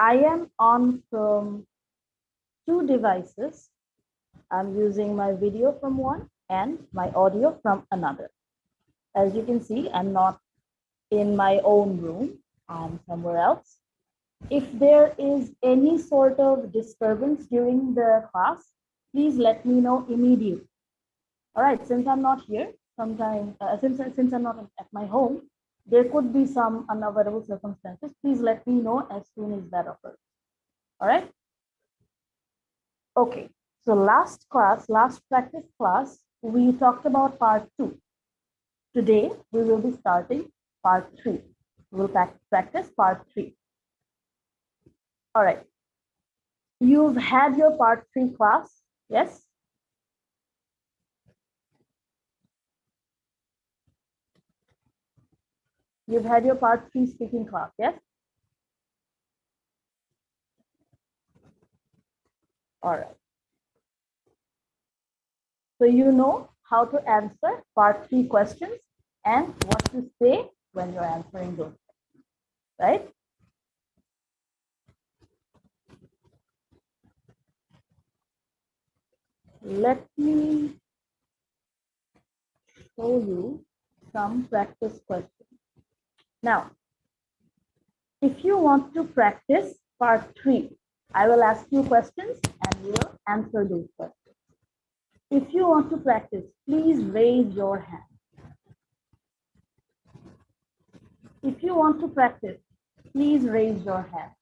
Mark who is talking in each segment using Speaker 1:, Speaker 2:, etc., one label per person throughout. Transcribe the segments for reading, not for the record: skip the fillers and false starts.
Speaker 1: I am on from two devices. I'm using my video from one and my audio from another. As you can see, I'm not in my own room. I'm somewhere else. If there is any sort of disturbance during the class, please let me know immediately. All right, since I'm not here, since I'm not at my home, there could be some unavoidable circumstances. Please let me know as soon as that occurs. All right. Okay. So last practice class, we talked about part 2. Today we will be starting part 3. We'll practice part 3. All right. You've had your part 3 class, yes? You've had your part 3 speaking class, yes? All right. So you know how to answer part 3 questions and what to say when you're answering those questions, right? Let me show you some practice questions. Now, if you want to practice part 3, I will ask you questions and you will answer those questions. If you want to practice, please raise your hand. If you want to practice, please raise your hand.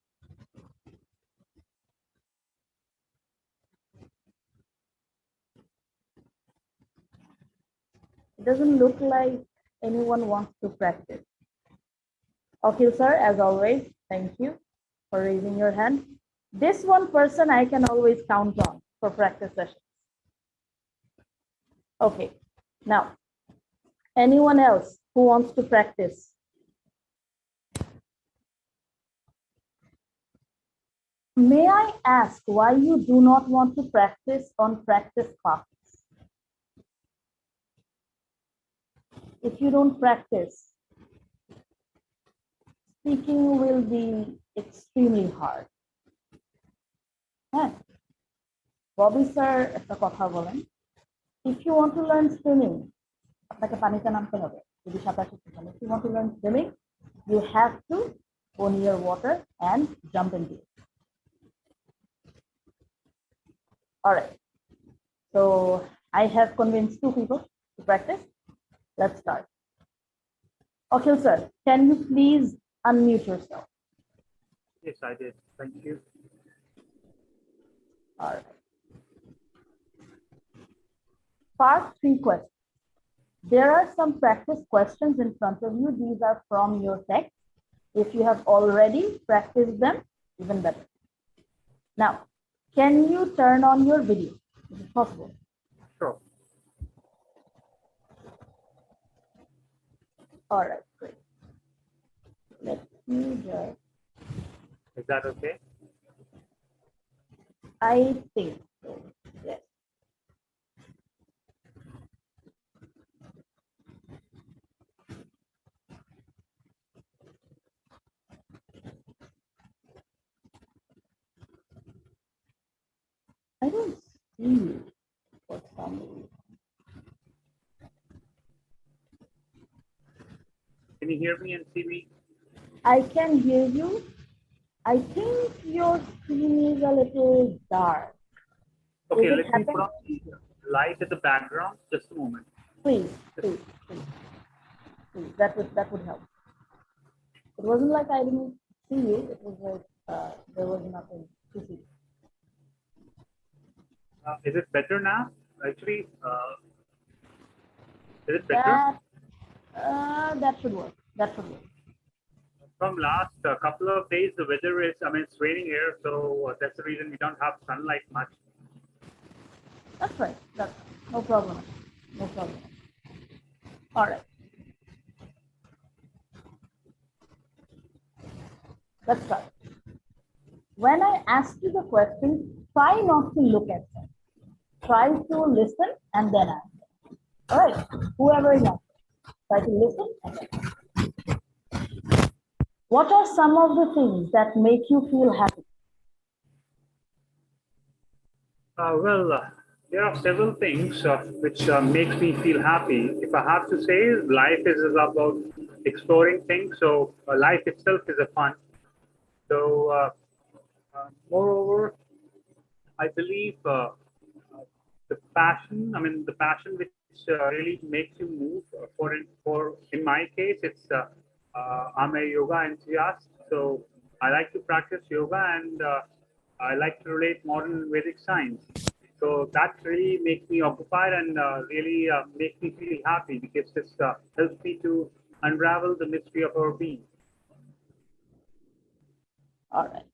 Speaker 1: It doesn't look like anyone wants to practice. Okay, sir, as always, thank you for raising your hand. This one person I can always count on for practice sessions. Okay, now, anyone else who wants to practice? May I ask why you do not want to practice on practice classes? If you don't practice, speaking will be extremely hard. হ্যাঁ, Bobby sir একটা কথা বলেন, if you want to learn swimming, আপনাকে পানিতে নামতে হবে যদি সাঁতার শিখতে চান। If you want to learn swimming, you have to go near water and jump into it. All right. So I have convinced 2 people to practice. Let's start. Okay, sir, can you please unmute yourself?
Speaker 2: Yes, I did. Thank you.
Speaker 1: All right. Part 3 questions. There are some practice questions in front of you. These are from your text. If you have already practiced them, even better. Now, can you turn on your video? Is it possible?
Speaker 2: Sure.
Speaker 1: All right, great. Let me just.
Speaker 2: Is that okay?
Speaker 1: I think so. Yes. I don't see you for some reason.
Speaker 2: Can you hear me and see me?
Speaker 1: I can hear you. I think your screen is a little dark.
Speaker 2: Okay, let me put on the light at the background. Just a moment.
Speaker 1: Please. That would help. It wasn't like I didn't see you. It was like there was nothing to see.
Speaker 2: Is it better now? Actually, is it better?
Speaker 1: That should work. That should work.
Speaker 2: From last couple of days, the weather is, it's raining here, so that's the reason we don't have sunlight much.
Speaker 1: That's right. That's no problem. No problem. All right. Let's start. When I ask you the question, try not to look at them. Try to listen and then answer. All right. Whoever is answering, try to listen and then answer. What are some of the things that make you feel happy?
Speaker 2: There are several things which makes me feel happy. If I have to say, life is about exploring things. So life itself is a fun. So moreover, I believe the passion. I mean, the passion which really makes you move. For in my case, it's I'm a yoga enthusiast, so I like to practice yoga and I like to relate modern Vedic science. So that really makes me occupied and really makes me feel happy because this helps me to unravel the mystery of our being.
Speaker 1: All right.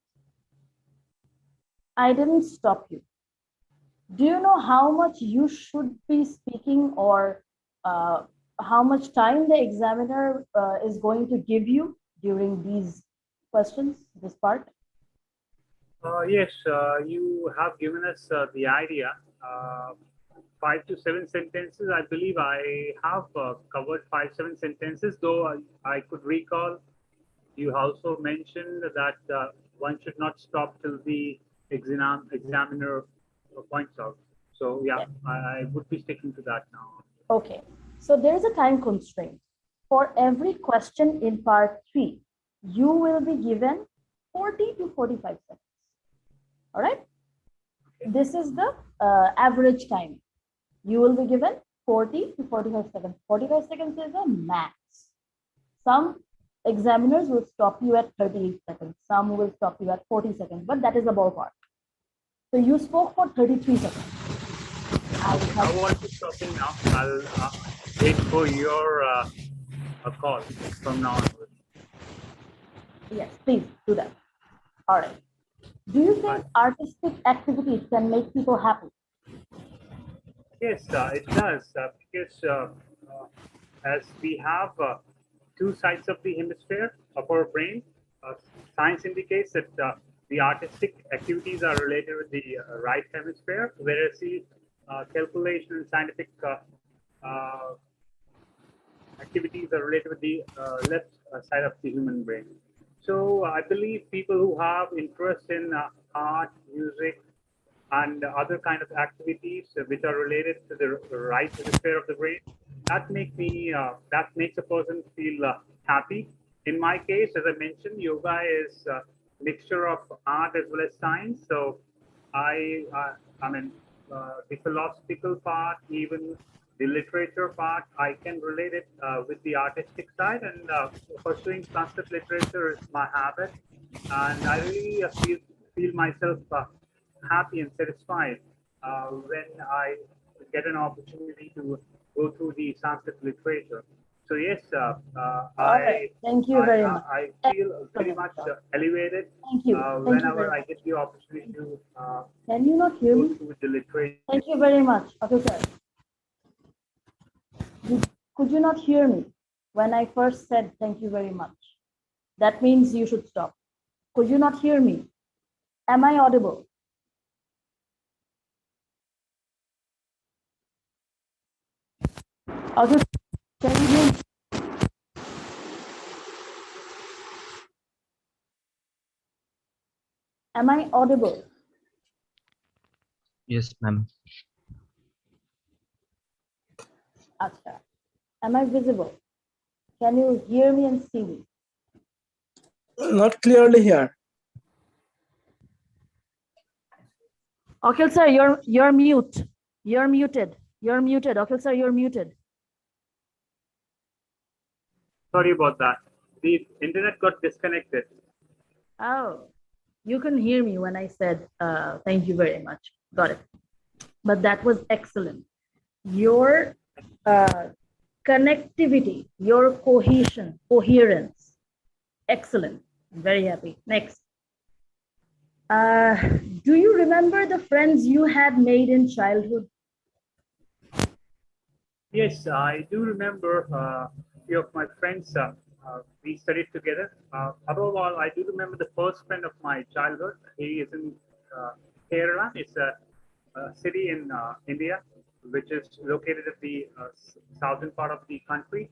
Speaker 1: I didn't stop you. Do you know how much you should be speaking, or how much time the examiner is going to give you during these questions, this part?
Speaker 2: Yes, you have given us the idea. 5 to 7 sentences. I believe I have covered 5, 7 sentences, though I could recall you also mentioned that one should not stop till the examiner points out. So yeah,
Speaker 1: Yeah.
Speaker 2: I would be sticking to that now.
Speaker 1: Okay. So there is a time constraint. For every question in part 3, you will be given 40 to 45 seconds. All right.
Speaker 2: Okay.
Speaker 1: This is the average time. You will be given 40 to 45 seconds. 45 seconds is a max. Some examiners will stop you at 38 seconds. Some will stop you at 40 seconds, but that is the ballpark. So you spoke for 33 seconds.
Speaker 2: I want to stop in now. I'll wait for your call from now onwards.
Speaker 1: Yes, please do that. All right. Do you think artistic activities can make people happy?
Speaker 2: Yes, it does because as we have two sides of the hemisphere of our brain, science indicates that the artistic activities are related with the right hemisphere, whereas the calculation and scientific activities are related with the left side of the human brain. So I believe people who have interest in art, music, and other kind of activities which are related to the right hemisphere of the brain, that makes a person feel happy. In my case, as I mentioned, yoga is a mixture of art as well as science. So I mean, the philosophical part, even the literature part, I can relate it with the artistic side. And pursuing Sanskrit literature is my habit, and I really feel myself happy and satisfied when I get an opportunity to go through the Sanskrit literature. So yes,
Speaker 1: All right. Thank you very much.
Speaker 2: I feel very much elevated
Speaker 1: Thank you. Thank you very
Speaker 2: whenever I
Speaker 1: much.
Speaker 2: get the opportunity to
Speaker 1: Can you not hear
Speaker 2: go
Speaker 1: me?
Speaker 2: through the literature.
Speaker 1: Thank you very much. Okay, sir. Could you not hear me when I first said thank you very much? That means you should stop. Could you not hear me? Am I audible? Okay, can you hear me? Am I audible?
Speaker 3: Yes, ma'am.
Speaker 1: Acha. Am I visible? Can you hear me and see me?
Speaker 4: Not clearly here.
Speaker 1: Okay, sir, you're mute. You're muted. You're muted. Okay, sir, you're muted.
Speaker 2: Sorry about that. The internet got disconnected.
Speaker 1: Oh, you can hear me when I said thank you very much. Got it. But that was excellent. Your connectivity, your cohesion, coherence, excellent. I'm very happy. Next. Do you remember the friends you had made in childhood?
Speaker 2: Yes, I do remember a few of my friends. We studied together. Above all, I do remember the first friend of my childhood. He is in Kerala. It's a city in India, which is located at the southern part of the country.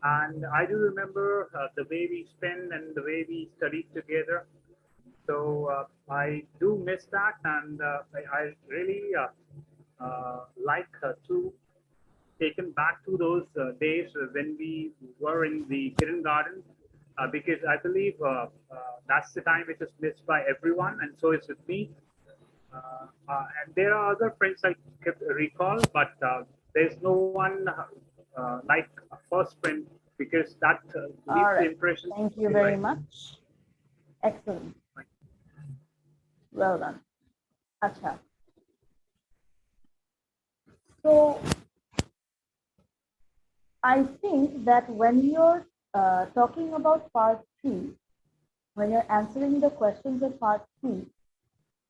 Speaker 2: And I do remember the way we spent and the way we studied together. So I do miss that, and I really like to taken back to those days when we were in the kindergarten, because I believe that's the time which is missed by everyone, and so is with me. And there are other friends I could recall, but there's no one like a first friend, because that leaves
Speaker 1: All
Speaker 2: the
Speaker 1: right.
Speaker 2: impression.
Speaker 1: Thank you very
Speaker 2: Right?
Speaker 1: much. Excellent. Well done. Acha. So I think that when you're talking about part 3, when you're answering the questions in part 3,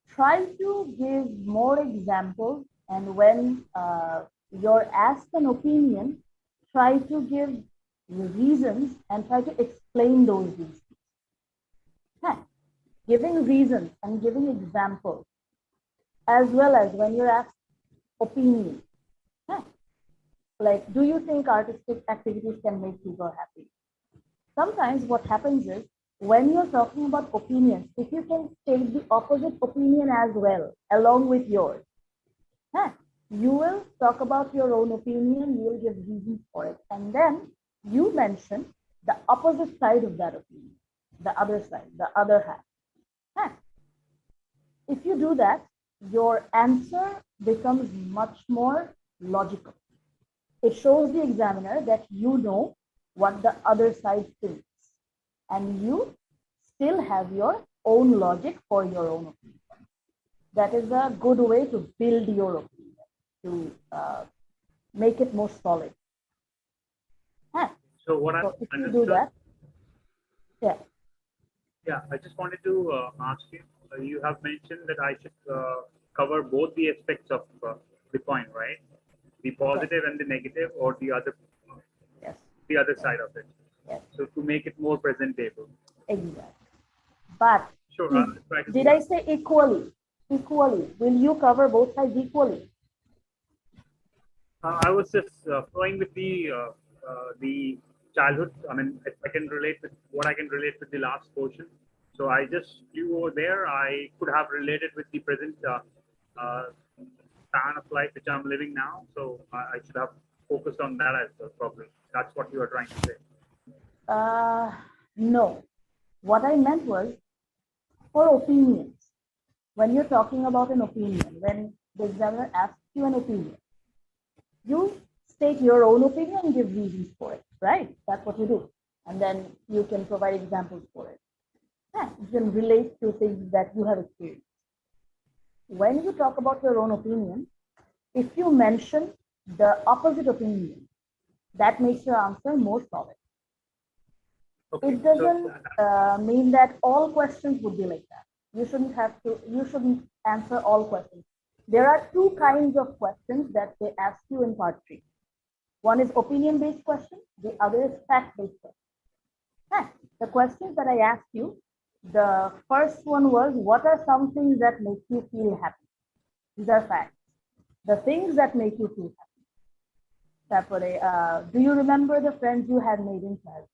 Speaker 1: try to give more examples, and when you're asked an opinion, try to give reasons and try to explain those reasons. Huh. Giving reasons and giving examples, as well as when you're asked opinion. Huh. Like, do you think artistic activities can make people happy? Sometimes what happens is, when you're talking about opinions, if you can state the opposite opinion as well, along with yours, huh, you will talk about your own opinion, you will give reasons for it, and then you mention the opposite side of that opinion, the other side, the other half. Huh. If you do that, your answer becomes much more logical. It shows the examiner that you know what the other side thinks, and you still have your own logic for your own opinion. That is a good way to build your opinion, to make it more solid. Huh.
Speaker 2: So what I
Speaker 1: So if you do
Speaker 2: understood,
Speaker 1: that, yeah.
Speaker 2: yeah, I just wanted to ask you. You have mentioned that I should cover both the aspects of the coin, right? The
Speaker 1: Yes.
Speaker 2: positive and the negative, or
Speaker 1: Yes.
Speaker 2: the other
Speaker 1: Yes.
Speaker 2: side of it.
Speaker 1: Yes.
Speaker 2: So to make it more presentable.
Speaker 1: Exactly. But
Speaker 2: Sure, I'll try to do
Speaker 1: did I
Speaker 2: that.
Speaker 1: say equally? Equally. Will you cover both sides equally?
Speaker 2: I was just flowing with the childhood. I mean, if I can relate with what I can relate with the last portion. So I just flew over there. I could have related with the present uh, span of life which I'm living now. So I should have focused on that as well, probably. That's what you are trying to say.
Speaker 1: No. What I meant was for opinions. When you're talking about an opinion, when the examiner asks you an opinion, you state your own opinion and give reasons for it, right? That's what you do. And then you can provide examples for it. Yeah, you can relate to things that you have experienced. When you talk about your own opinion, if you mention the opposite opinion, that makes your answer more solid.
Speaker 2: Okay,
Speaker 1: It
Speaker 2: so
Speaker 1: doesn't mean that all questions would be like that. You shouldn't answer all questions. There are two kinds of questions that they ask you in part 3. One is opinion-based question, the other is fact-based question. The questions that I asked you, the first one was, what are some things that make you feel happy? These are facts. The things that make you feel happy. Do you remember the friends you had made in childhood?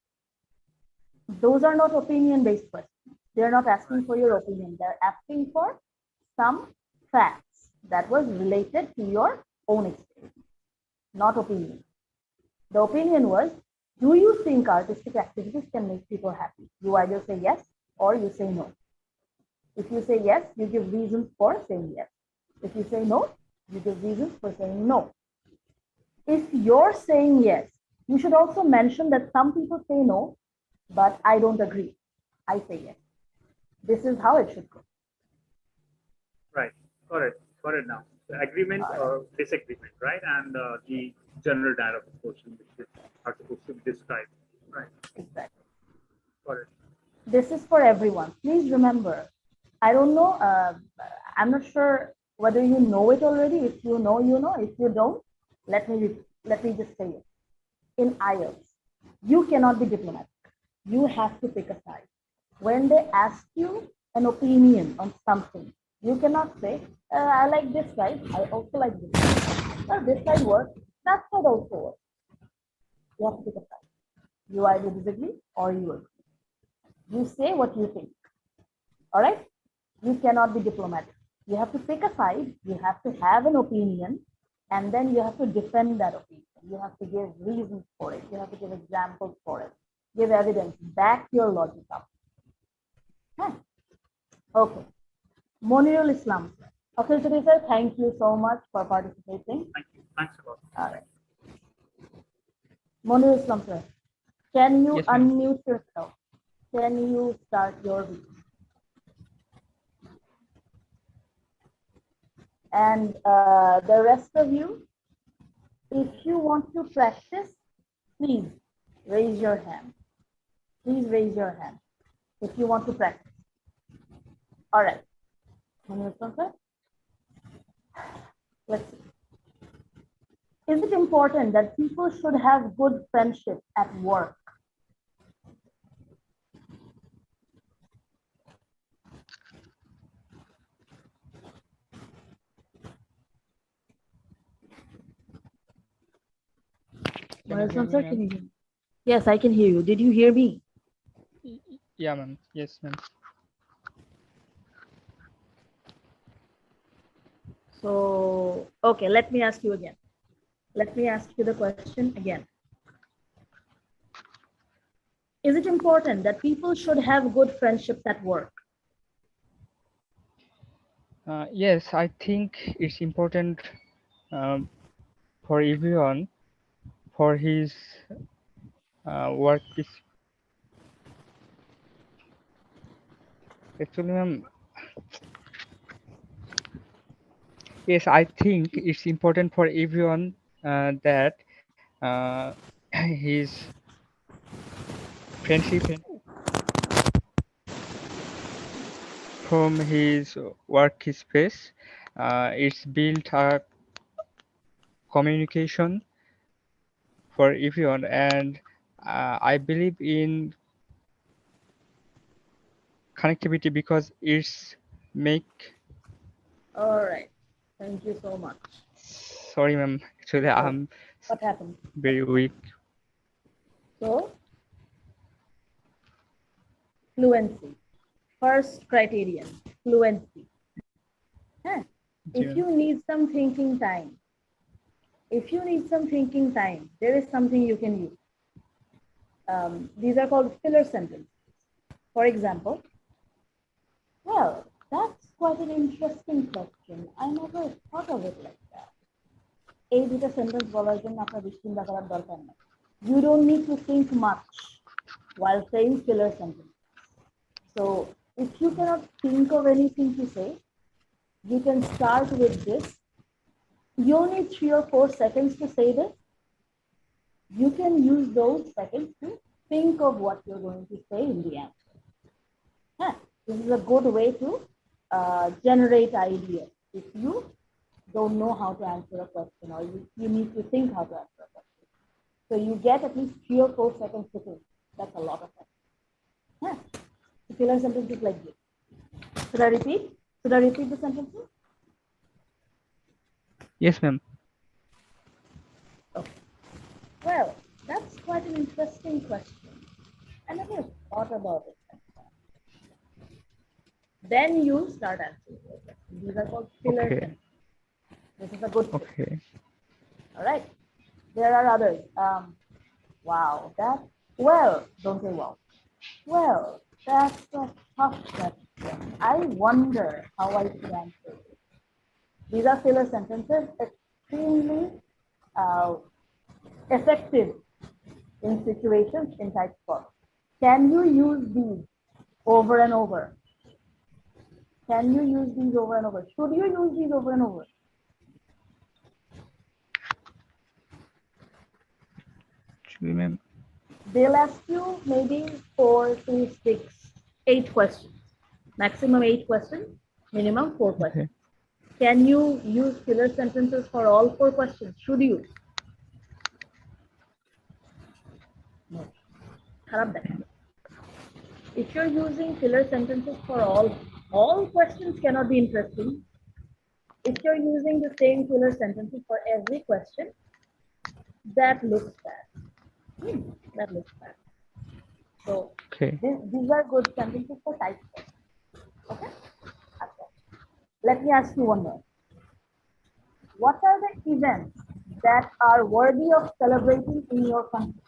Speaker 1: Those are not opinion-based questions. They're not asking for your opinion. They're asking for some facts that was related to your own experience, not opinion. The opinion was, do you think artistic activities can make people happy? You either say yes or you say no. If you say yes, you give reasons for saying yes. If you say no, you give reasons for saying no. If you're saying yes, you should also mention that some people say no, but I don't agree. I say yes. This is how it should go.
Speaker 2: right, got it now. The agreement
Speaker 1: All right.
Speaker 2: or disagreement, right? And the general dialogue portion which are supposed to be described. Right,
Speaker 1: Exactly.
Speaker 2: got it.
Speaker 1: This is for everyone. Please remember, I don't know, I'm not sure whether you know it already. If you know, you know. If you don't, let me just say it. In IELTS, you cannot be diplomatic. You have to pick a side. When they ask you an opinion on something, you cannot say, I like this side, I also like this side. Well, this side works, that side also works. You have to pick a side. You either disagree or you agree. You say what you think. All right? You cannot be diplomatic. You have to pick a side, you have to have an opinion, and then you have to defend that opinion. You have to give reasons for it. You have to give examples for it. Give evidence. Back your logic up. Huh. Okay. Monirul Islam. Okay, Sudhi sir, thank you so much for participating.
Speaker 2: Thank you. Thanks a lot.
Speaker 1: All right. Monirul Islam sir, can you
Speaker 3: Yes, ma'am.
Speaker 1: unmute yourself? Can you start your video? And the rest of you, if you want to practice, please raise your hand. Please raise your hand if you want to practice. All right. Let's see. Is it important that people should have good friendship at work?
Speaker 3: Can you hear me, ma'am?
Speaker 1: Yes, I can hear you. Did you hear me?
Speaker 3: Yeah, ma'am. Yes, ma'am.
Speaker 1: So, okay, let me ask you again. Let me ask you the question again. Is it important that people should have good friendships at work?
Speaker 3: Yes, I think it's important for everyone for his work. Is actually, ma'am. Yes, I think it's important for everyone that his friendship from his work space it's built a communication for everyone, and I believe in connectivity because it's make.
Speaker 1: All right. Thank you so much.
Speaker 3: Sorry, ma'am. Actually,
Speaker 1: Oh,
Speaker 3: I'm
Speaker 1: what happened?
Speaker 3: very weak.
Speaker 1: So, fluency. First criterion, fluency. Huh. If you need some thinking time, there is something you can use. These are called filler sentences. For example, well, that's quite an interesting question. I never thought of it like that. এই দুটো sentence বলার জন্য আপনার বেশি চিন্তা করার দরকার নেই. You don't need to think much while saying filler sentences. So if you cannot think of anything to say, you can start with this. You only 3 or 4 seconds to say this. You can use those seconds to think of what you're going to say in the answer. Yeah, this is a good way to generate ideas. If you don't know how to answer a question, or you need to think how to answer a question. So you get at least 3 or 4 seconds to think. That's a lot of time. Yeah. The filler sentences like this. Should I repeat? Should I repeat the sentences?
Speaker 3: Yes, ma'am.
Speaker 1: Okay. Well, that's quite an interesting question. I never thought about it. Then you start answering your question. These are called filler
Speaker 3: Okay.
Speaker 1: sentences. This is a good thing.
Speaker 3: Okay.
Speaker 1: All right. There are others. Wow, that, well, don't say well. Well, that's a tough question. I wonder how I should answer this. These are filler sentences, extremely effective in situations in type form. Can you use these over and over? Can you use these over and over? Should you use these over and over?
Speaker 3: Actually, ma'am.
Speaker 1: They'll ask you maybe 4 to 6, 8 questions. Maximum 8 questions, minimum 4 questions.
Speaker 3: Okay.
Speaker 1: Can you use filler sentences for all 4 questions? Should you? No. If you're using filler sentences for all questions cannot be interesting. If you're using the same filler sentences for every question, that looks bad. That looks bad. So
Speaker 3: Okay.
Speaker 1: these are good sentences for type test. Okay? Okay. Let me ask you one more. What are the events that are worthy of celebrating in your country?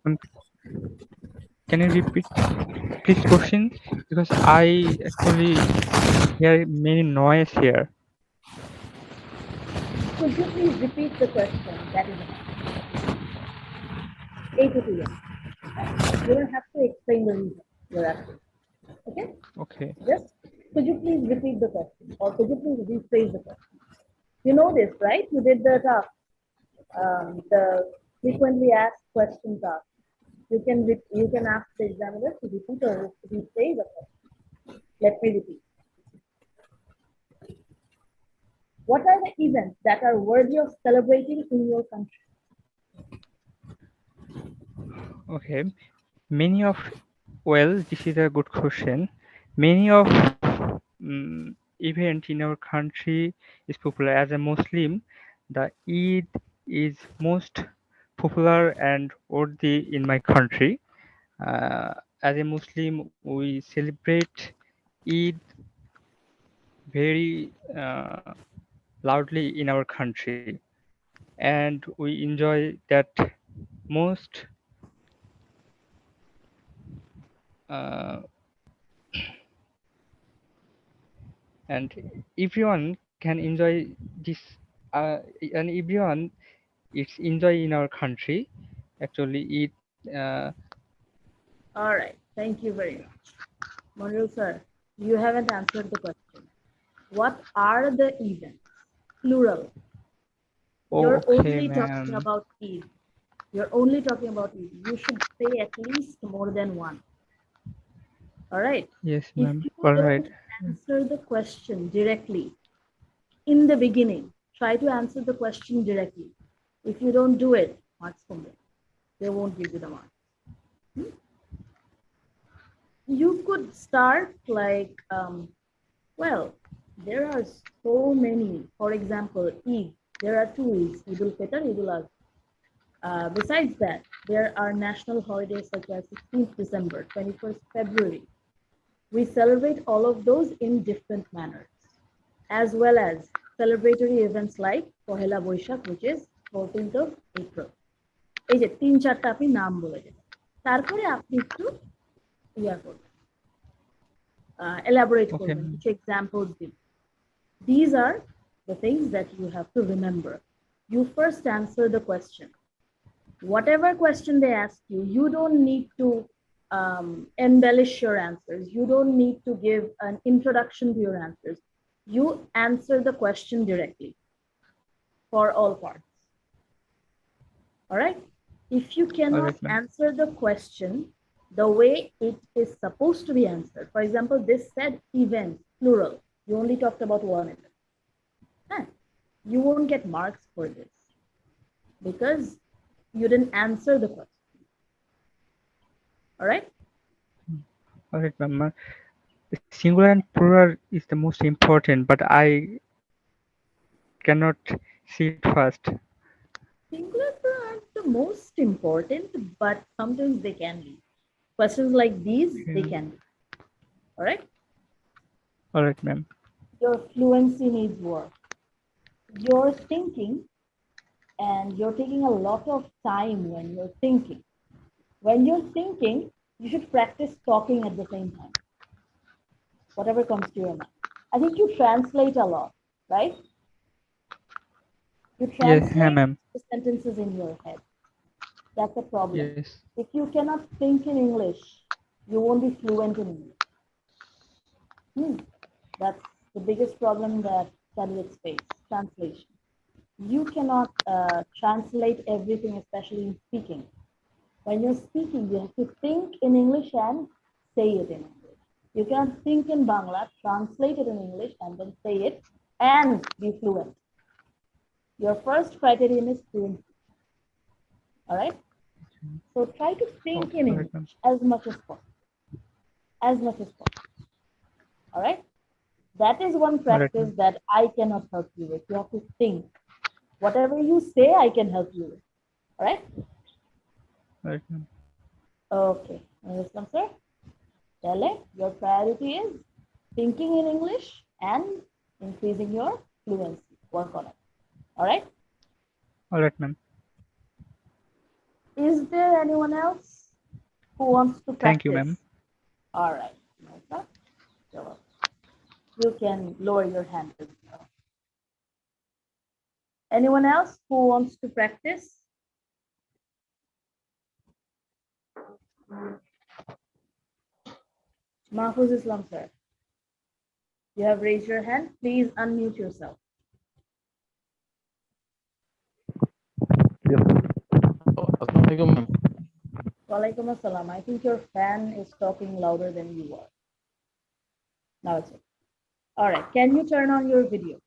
Speaker 3: Um, can you repeat please question? Because I actually hear many noise here.
Speaker 1: Could you please repeat the question? That is enough. A to T. You don't have to explain the reason you're asking. Okay?
Speaker 3: Okay.
Speaker 1: Just could you please repeat the question, or could you please rephrase the question? You know this, right? You did the task, the frequently asked question task. You can ask the examiner to repeat or rephrase the question. Let me repeat. What are the events that are worthy of celebrating in your country?
Speaker 3: Okay. Many of, well, this is a good question. Many of event in our country is popular. As a Muslim, the Eid is most popular and worthy in my country. As a Muslim, we celebrate Eid very loudly in our country, and we enjoy that most. Uh, and everyone can enjoy this and everyone it's enjoy in our country actually it
Speaker 1: All right. Thank you very much. Monroe sir, you haven't answered the question. What are the events? Plural.
Speaker 3: oh
Speaker 1: You're
Speaker 3: okay
Speaker 1: only talking
Speaker 3: ma'am.
Speaker 1: about Eid. You're only talking about Eid. You should say at least more than one. All right.
Speaker 3: Yes
Speaker 1: If
Speaker 3: ma'am,
Speaker 1: you
Speaker 3: all right.
Speaker 1: don't answer the question directly in the beginning, try to answer the question directly. If you don't do it, marks from there. They won't give you the marks. You could start like, well, there are so many. For example, Eid. There are two Eids, Eid al-Fitr, Eid al-Adha. Besides that, there are national holidays such as 16th December, 21st February. We celebrate all of those in different manners, as well as celebratory events like Pohela Boishak, which is 14th of April. এই যে তিন চারটা আপনি নাম বলে দেবেন, তারপরে আপনি একটু ইয়া করবেন, elaborate
Speaker 3: Okay
Speaker 1: করবেন,
Speaker 3: ma'am.
Speaker 1: কিছু examples দিবেন. These are the things that you have to remember. You first answer the question. Whatever question they ask you, you don't need to embellish your answers. You don't need to give an introduction to your answers. You answer the question directly for all parts. All right? If you cannot
Speaker 3: Alright, ma'am.
Speaker 1: answer the question the way it is supposed to be answered, for example, this said events, plural. You only talked about one event. You won't get marks for this because you didn't answer the question. All right?
Speaker 3: Alright ma'am. Singular and plural is the most important, but I cannot see it first.
Speaker 1: Singular aren't the most important, but sometimes they can be. Questions like these, they can be. All right?
Speaker 3: Alright ma'am.
Speaker 1: Your fluency needs work. You're thinking and you're taking a lot of time when you're thinking. When you're thinking, you should practice talking at the same time. Whatever comes to your mind. I think you translate a lot, right? You
Speaker 3: Yes
Speaker 1: translate
Speaker 3: ma'am.
Speaker 1: the sentences in your head. That's a problem.
Speaker 3: Yes.
Speaker 1: If you cannot think in English, you won't be fluent in English. That's the biggest problem that candidates face, translation. You cannot translate everything, especially in speaking. When you're speaking, you have to think in English and say it in English. You can't think in Bangla, translate it in English, and then say it and be fluent. Your first criterion is fluency. All right? So try to think in
Speaker 3: Alright, ma'am.
Speaker 1: English as much as possible. As much as possible. All right? That is one
Speaker 3: All right,
Speaker 1: practice that I cannot help you with. You have to think. Whatever you say, I can help you with. All right?
Speaker 3: all right, ma'am.
Speaker 1: Okay. Understand, sir? Tell your priority is thinking in English and increasing your fluency. Work on it. All right?
Speaker 3: All right, ma'am.
Speaker 1: Is there anyone else who wants to
Speaker 3: Thank you,
Speaker 1: practice?
Speaker 3: ma'am.
Speaker 1: All right. So you can lower your hand as well. Anyone else who wants to practice? Mahfuz Islam, sir. You have raised your hand. Please unmute yourself.
Speaker 5: Yes. Assalamualaikum, ma'am.
Speaker 1: Walaikum assalam. I think your fan is talking louder than you are. Now it's okay. All right. Can you turn on your video?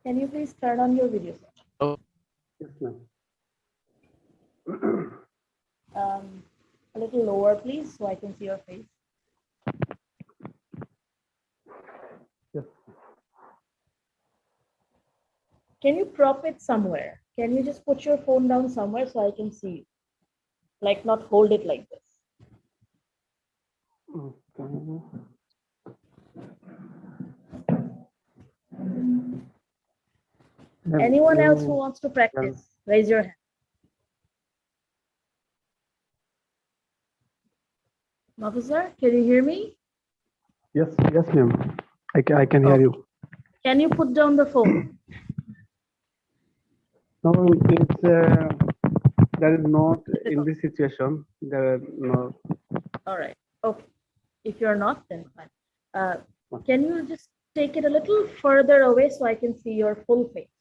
Speaker 1: Can you please turn on your video, sir?
Speaker 5: Oh,
Speaker 2: Yes, ma'am.
Speaker 1: A little lower, please, so I can see your face.
Speaker 2: Yes.
Speaker 1: Can you crop it somewhere? Can you just put your phone down somewhere so I can see you? Like not hold it like this.
Speaker 2: Okay. Ma'am,
Speaker 1: Anyone else who
Speaker 2: you
Speaker 1: wants to practice? Raise your hand. Officer, can you hear me?
Speaker 2: yes, ma'am. I can hear
Speaker 1: Okay.
Speaker 2: you.
Speaker 1: Can you put down the phone?
Speaker 2: No, it's that is not in this situation. There are no.
Speaker 1: All right. Okay. If you're not, then fine. Can you just take it a little further away so I can see your full face?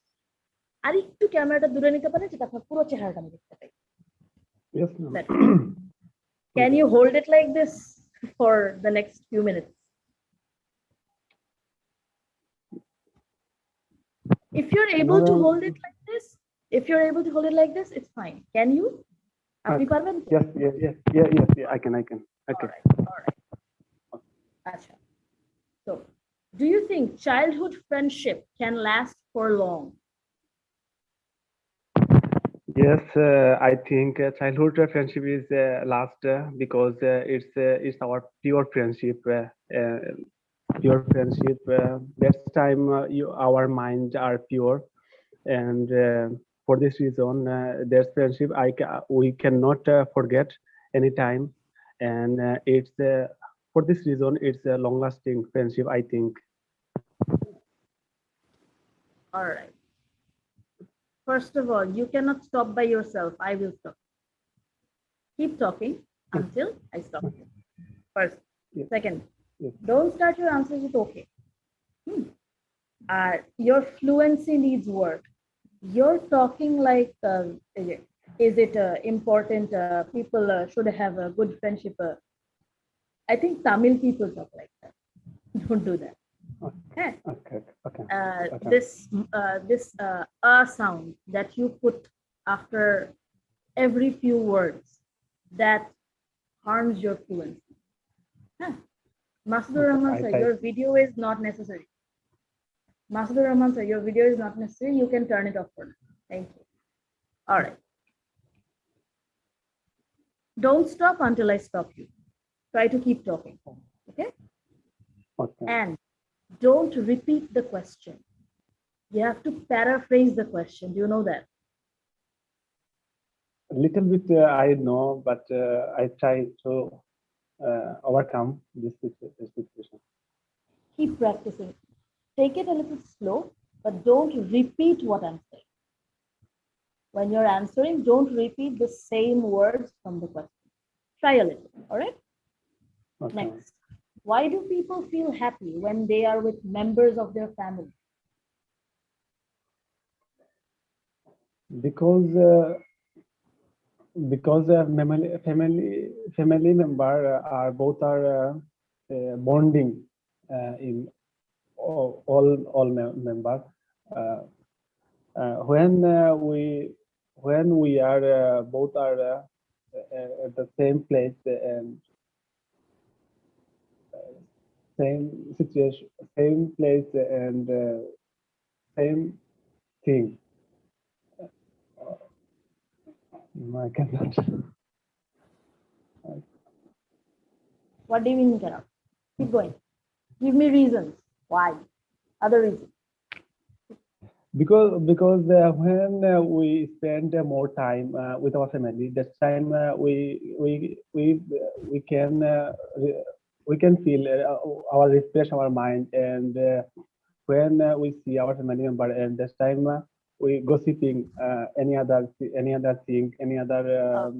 Speaker 1: আর একটু ক্যামেরাটা দূরে নিতে পারেন যেটা আপনার পুরো চেহারাটা আমি দেখতে পাই।
Speaker 2: Yes, ma'am.
Speaker 1: Can you hold it like this for the next few minutes? If you're able to hold it like this, it's fine. Can you? আপনি পারবেন?
Speaker 2: Yes. I can. Okay.
Speaker 1: All right. Acha. So, do you think childhood friendship can last for long?
Speaker 2: Yes, I think childhood friendship is last because it's our pure friendship. Pure friendship. That time our minds are pure, and for this reason, there's friendship we cannot forget anytime, and it's for this reason it's a long-lasting friendship. I think.
Speaker 1: All right. First of all, you cannot stop by yourself. I will stop. Keep talking until I stop. First.
Speaker 2: Yes.
Speaker 1: Second,
Speaker 2: Yes.
Speaker 1: don't start your answers with okay. Your fluency needs work. You're talking like, is it important? People should have a good friendship. I think Tamil people talk like that. Don't do that. Okay.
Speaker 2: Okay.
Speaker 1: This sound that you put after every few words that harms your fluency. Masdur Rahman sir, your video is not necessary. Masdur Rahman sir, your video is not necessary. You can turn it off for now. Thank you. All right. Don't stop until I stop you. Try to keep talking. Okay?
Speaker 2: Okay.
Speaker 1: And don't repeat the question. You have to paraphrase the question. Do you know that?
Speaker 2: A little bit I know, but I try to overcome this situation.
Speaker 1: Keep practicing. Take it a little slow, but don't repeat what I'm saying. When you're answering, don't repeat the same words from the question. Try a little, all right?
Speaker 2: Okay.
Speaker 1: Next, why do people feel happy when they are with members of their family?
Speaker 2: Because family member are both bonding in all member. When we
Speaker 6: when we are both are at the same place and same situation, same place and same thing. I cannot.
Speaker 1: What do you mean cannot? Keep going. Give me reasons. Why? Other reasons.
Speaker 6: Because when we spend more time with our family, that time we can feel our refresh our mind, and when we see our family member, and this time we gossiping any other thing, any other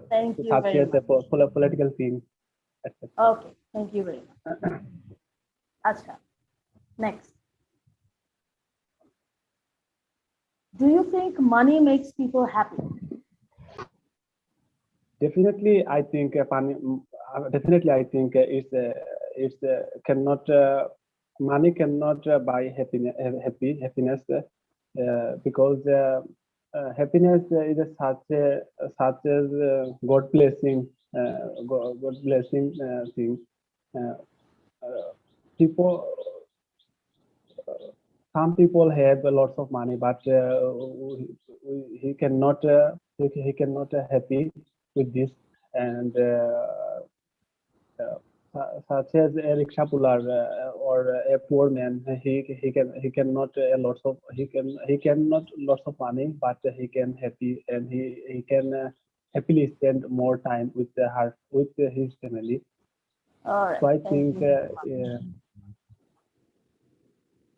Speaker 1: Thank you
Speaker 6: such
Speaker 1: very
Speaker 6: as
Speaker 1: much.
Speaker 6: political things, etc.
Speaker 1: Okay, thank you very much. Acha. Next. Do you think money makes people happy?
Speaker 6: Definitely, I think definitely I think it's cannot money cannot buy happiness because happiness is such as God blessing God blessing thing. Uh, People, some people have lots of money, but he cannot he cannot happy with this, and such as a rickshaw puller or a poor man, he cannot lots of he cannot lots of money, but he can happy, and he can happily spend more time with her with his family.
Speaker 1: All right.
Speaker 6: So I
Speaker 1: Thank
Speaker 6: think
Speaker 1: you very much.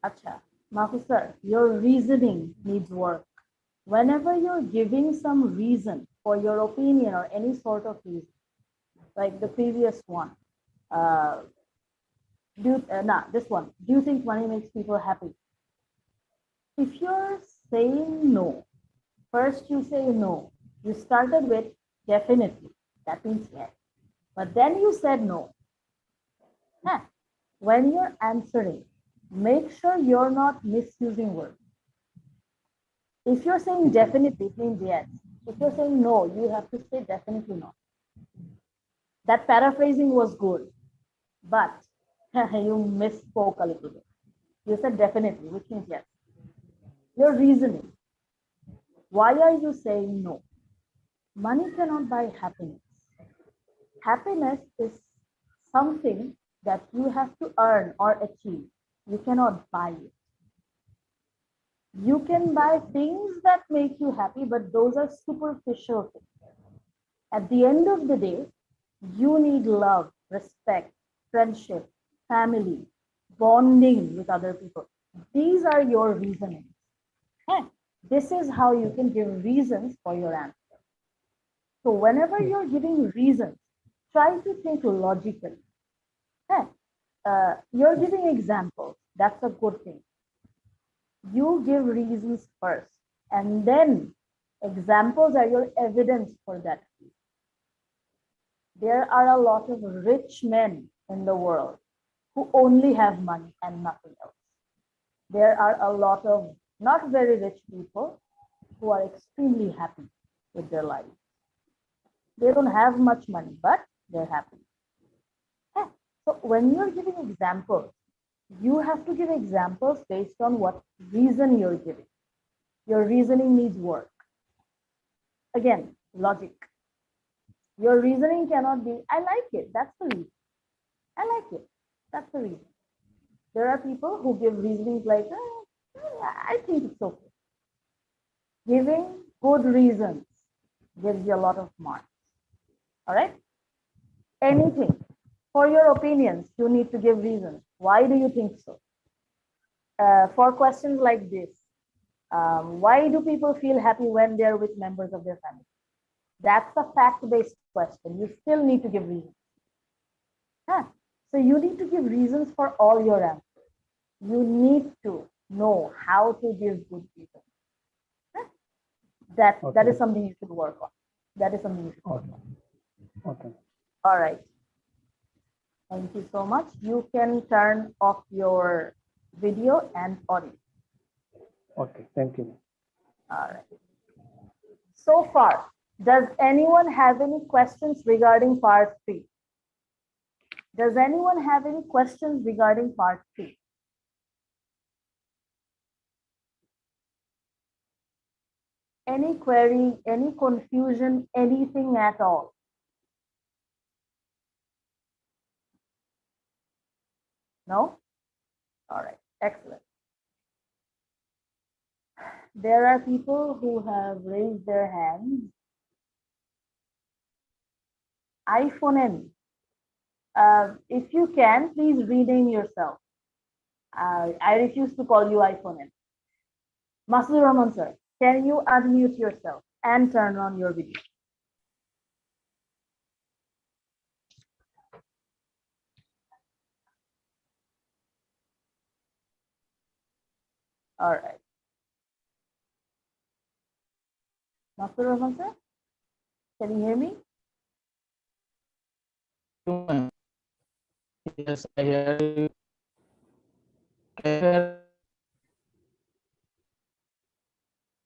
Speaker 1: Acha. Mahfuz sir, your reasoning needs work. Whenever you're giving some reason for your opinion or any sort of reason, like the previous one, uh, this one, do you think money makes people happy? If you're saying no, first you say no. You started with definitely. That means yes. But then you said no. Huh. When you're answering, make sure you're not misusing words. If you're saying definitely, it means yes. If you're saying no, you have to say definitely not. That paraphrasing was good, but you misspoke a little bit. You said definitely, which means yes. Your reasoning. Why are you saying no? Money cannot buy happiness. Happiness is something that you have to earn or achieve. You cannot buy it. You can buy things that make you happy, but those are superficial things. At the end of the day, you need love, respect, friendship, family, bonding with other people. These are your reasonings. And this is how you can give reasons for your answer. So whenever you're giving reasons, try to think logically. And, you're giving examples. That's a good thing. You give reasons first, and then examples are your evidence for that. There are a lot of rich men in the world who only have money and nothing else. There are a lot of not very rich people who are extremely happy with their life. They don't have much money, but they're happy. Yeah. So when you're giving examples, you have to give examples based on what reason you're giving. Your reasoning needs work. Again, logic. Your reasoning cannot be, I like it. That's the reason. I like it. That's the reason. There are people who give reasonings like, I think it's okay. Giving good reasons gives you a lot of marks. All right? Anything. For your opinions, you need to give reasons. Why do you think so? For questions like this, why do people feel happy when they're with members of their family? That's a fact-based question. You still need to give reasons. Huh. So you need to give reasons for all your answers. You need to know how to give good reasons. Huh. That is something you should work on. That is something you should work on.
Speaker 6: Okay.
Speaker 1: All right. Thank you so much. You can turn off your video and audio.
Speaker 6: Okay. Thank you.
Speaker 1: All right. so far, does anyone have any questions regarding part 3? Does anyone have any questions regarding part 3? Any query, any confusion, anything at all? No? All right, excellent. There are people who have raised their hands. iPhone. If you can, please rename yourself. I refuse to call you iPhone. Masud Rahman sir, can you unmute yourself and turn on your video? All right. Masud Rahman sir, can you hear me?
Speaker 5: Yes, I hear you.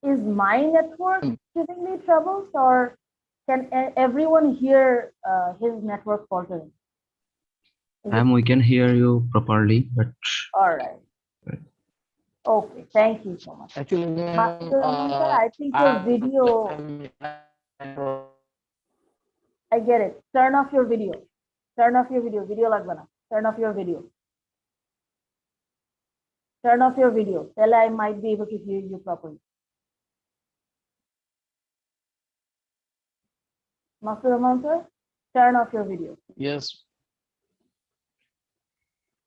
Speaker 1: Is my network giving me troubles, or can everyone hear his network faltering?
Speaker 7: We can hear you properly, but
Speaker 1: All right. Okay, thank you so much.
Speaker 5: Actually,
Speaker 1: Masud Rahman sir, I think your video, I get it. Turn off your video. Turn off your video. Video lagbana. Turn off your video. Turn off your video. Then I might be able to hear you properly. Masud Rahman sir, turn off your video.
Speaker 5: Yes.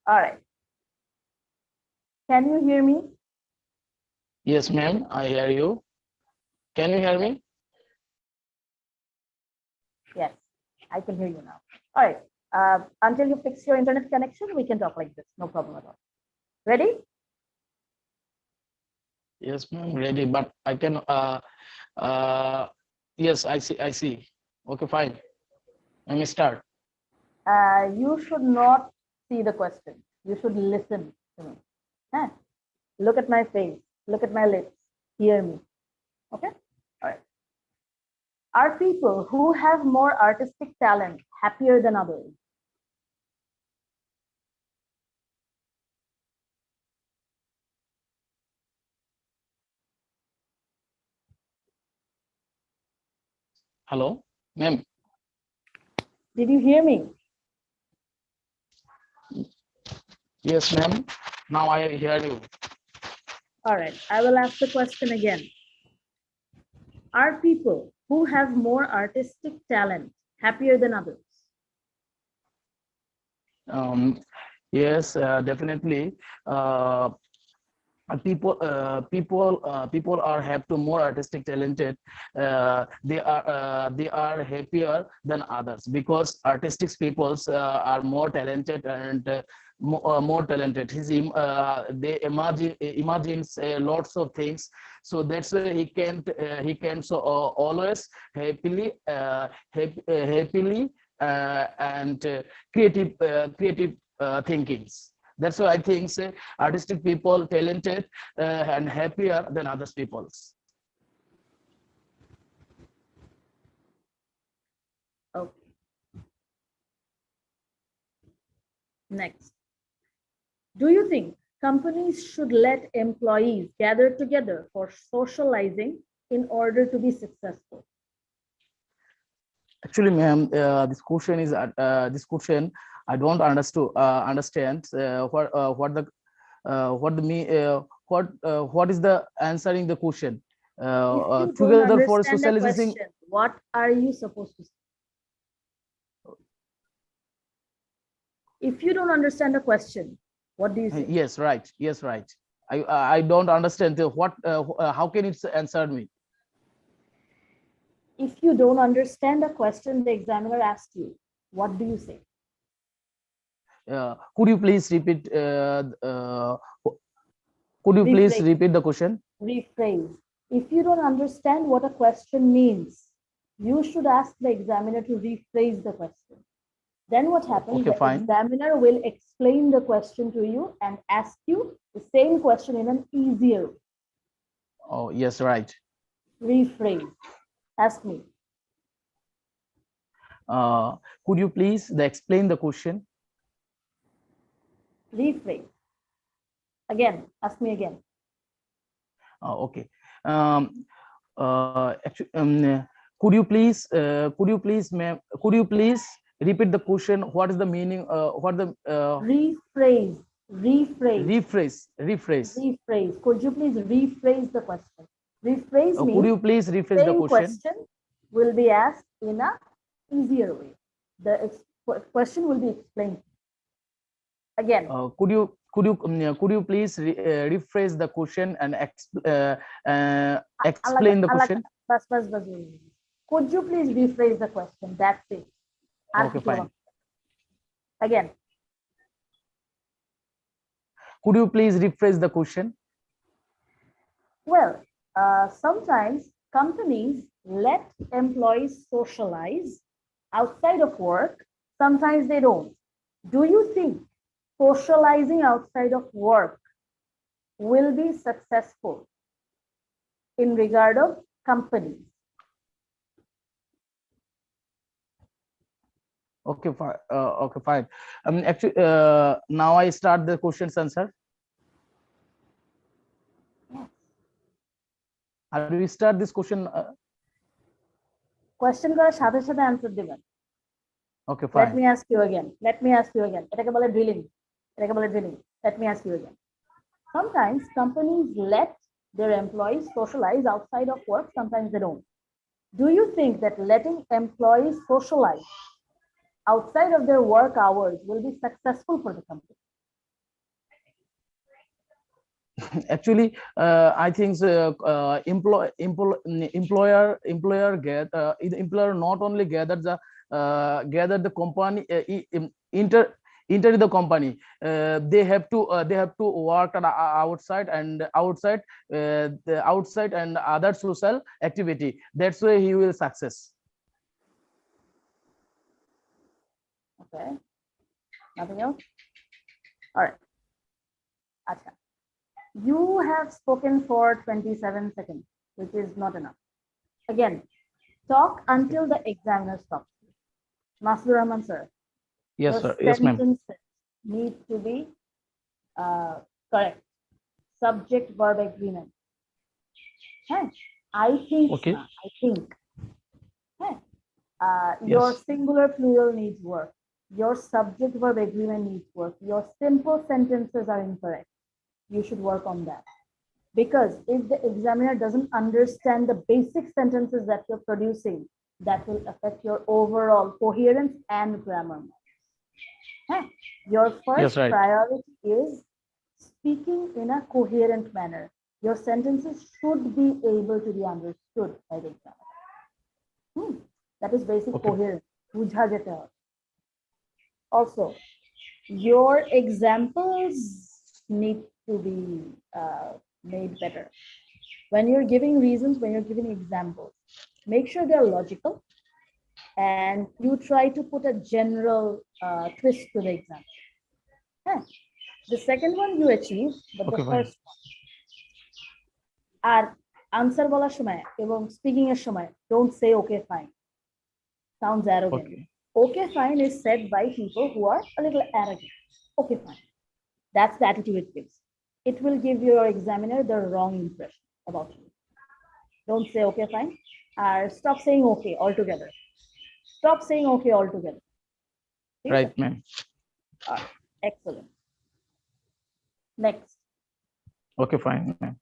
Speaker 1: All right. Can you hear me?
Speaker 5: Yes, ma'am. I hear you. Can you hear me?
Speaker 1: Yes, I can hear you now. All right. Until you fix your internet connection, we can talk like this. No problem at all. Ready?
Speaker 5: Yes, ma'am. Ready, but I can. Yes, I see. I see. Okay, fine. Let me start.
Speaker 1: You should not see the question. You should listen to me. Huh? Look at my face. Look at my lips. Hear me. Okay? All right. Are people who have more artistic talent happier than others?
Speaker 5: Hello, ma'am.
Speaker 1: Did you hear me?
Speaker 5: Yes, ma'am. Now I hear you.
Speaker 1: All right. I will ask the question again. Are people who have more artistic talent happier than others?
Speaker 5: Yes, definitely. People are have to more artistic talented. They are happier than others because artistic peoples are more talented and more talented. They imagines lots of things, so that's why he can so always happily and creative thinkings. That's why I think artistic people talented and happier than others peoples.
Speaker 1: Okay. Next. Do you think companies should let employees gather together for socializing in order to be successful?
Speaker 5: Actually, ma'am, this question I don't understand what is the answering the question
Speaker 1: If you don't
Speaker 5: together for
Speaker 1: understand a
Speaker 5: socializing.
Speaker 1: question, what are you supposed to say? If you don't understand a question, what do you say?
Speaker 5: Yes, right. Yes, right. I don't understand how can it answer me?
Speaker 1: If you don't understand a question the examiner asked you, what do you say?
Speaker 5: Could you please repeat? Could you please
Speaker 1: Rephrase.
Speaker 5: repeat the question?
Speaker 1: Rephrase. If you don't understand what a question means, you should ask the examiner to rephrase the question. Then what happens?
Speaker 5: Okay,
Speaker 1: the
Speaker 5: fine.
Speaker 1: examiner will explain the question to you and ask you the same question in an easier way.
Speaker 5: Oh, yes, right.
Speaker 1: Rephrase. Ask me.
Speaker 5: Could you please explain the question?
Speaker 1: Rephrase. Again, ask me again.
Speaker 5: Okay. Actually, could you please, ma'am, could you please repeat the question? What is the meaning? What the
Speaker 1: rephrase?
Speaker 5: Rephrase.
Speaker 1: Rephrase. Could you please rephrase the question? Rephrase means
Speaker 5: could you please rephrase the
Speaker 1: same
Speaker 5: question?
Speaker 1: will be asked in a easier way. The question will be explained. Again.
Speaker 5: Could you please rephrase the question and explain the question?
Speaker 1: Could you please rephrase the question? That's it.
Speaker 5: Okay, fine.
Speaker 1: Again.
Speaker 5: Could you please rephrase the question?
Speaker 1: Well, sometimes companies let employees socialize outside of work. Sometimes they don't. Do you think socializing outside of work will be successful in regard of companies?
Speaker 5: Okay, fine. Okay, fine. Actually, now I start the questions answer. How do we start this question?
Speaker 1: Question করার সাথে সাথে answer দিবেন.
Speaker 5: Okay, fine.
Speaker 1: Let me ask you again. এটাকে বলে drilling. Let me ask you again. Sometimes companies let their employees socialize outside of work. Sometimes they don't. Do you think that letting employees socialize outside of their work hours will be successful for the company?
Speaker 5: Actually, I think employer not only gather the company enter the company. They have to work outside and other social activity. That's why he will success.
Speaker 1: Okay. Nothing else? All right. Acha. You have spoken for 27 seconds, which is not enough. Again, talk until the examiner stops. Masur Rahman, sir.
Speaker 5: Yes, sir. Yes, ma'am.
Speaker 1: Sentences need to be correct. Subject verb agreement. Hey, I think.
Speaker 5: Okay.
Speaker 1: I think. Hey, your singular plural needs work. Your subject verb agreement needs work. Your simple sentences are incorrect. You should work on that. Because if the examiner doesn't understand the basic sentences that you're producing, that will affect your overall coherence and grammar. Your first priority is speaking in a coherent manner. Your sentences should be able to be understood by the examiner. That is basic coherence. Also, your examples need to be made better. When you're giving reasons, when you're giving examples, make sure they're logical and you try to put a general twist to the example. The second one you achieve, but the first one. And answer bolar shomoy ebong speaking er shomoy, don't say okay fine. Sounds arrogant. Okay fine is said by people who are a little arrogant. Okay fine. That's the attitude it gives. It will give your examiner the wrong impression about you. Don't say okay fine, or stop saying okay altogether. Stop saying okay altogether.
Speaker 5: Right, ma'am.
Speaker 1: Excellent. Next.
Speaker 5: Okay, fine, ma'am.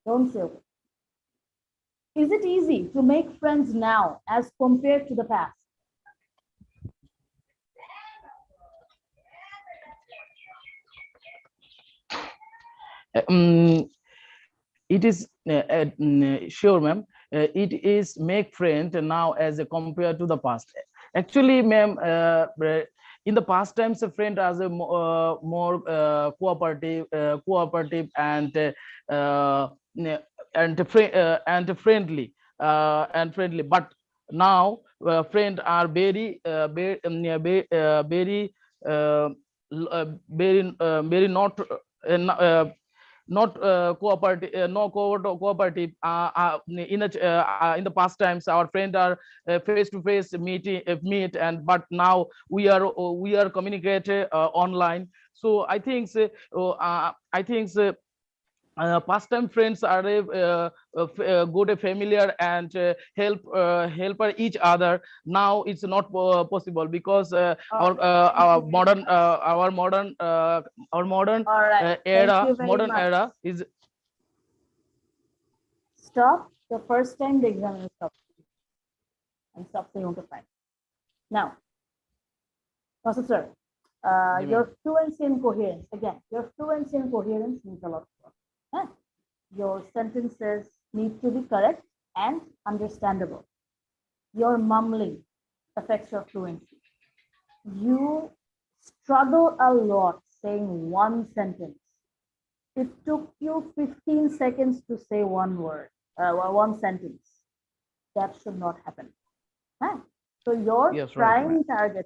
Speaker 1: Don't say okay. Is it easy to make friends now as compared to the past?
Speaker 5: It is sure, ma'am. It is make friend now as compared to the past. Actually, ma'am, in the past times, a friend as a more cooperative and friendly. But now friends are very not not cooperative, cooperative. In the past times, our friends are face to face meet, and but now we are communicated online. So I think pastime friends are good, familiar, and help each other. Now it's not possible because
Speaker 1: All right. Thank you very much.
Speaker 5: our modern
Speaker 1: All right. Thank
Speaker 5: era,
Speaker 1: you very much.
Speaker 5: is.
Speaker 1: Stop the first time the examiner stops and stops the notify. Now, Master sir, your fluency in coherence. Again, your fluency in coherence means a lot of work. Huh? Your sentences need to be correct and understandable. Your mumbling affects your fluency. You struggle a lot saying one sentence. It took you 15 seconds to say one word, one sentence. That should not happen. Huh? So your
Speaker 5: Yes, right.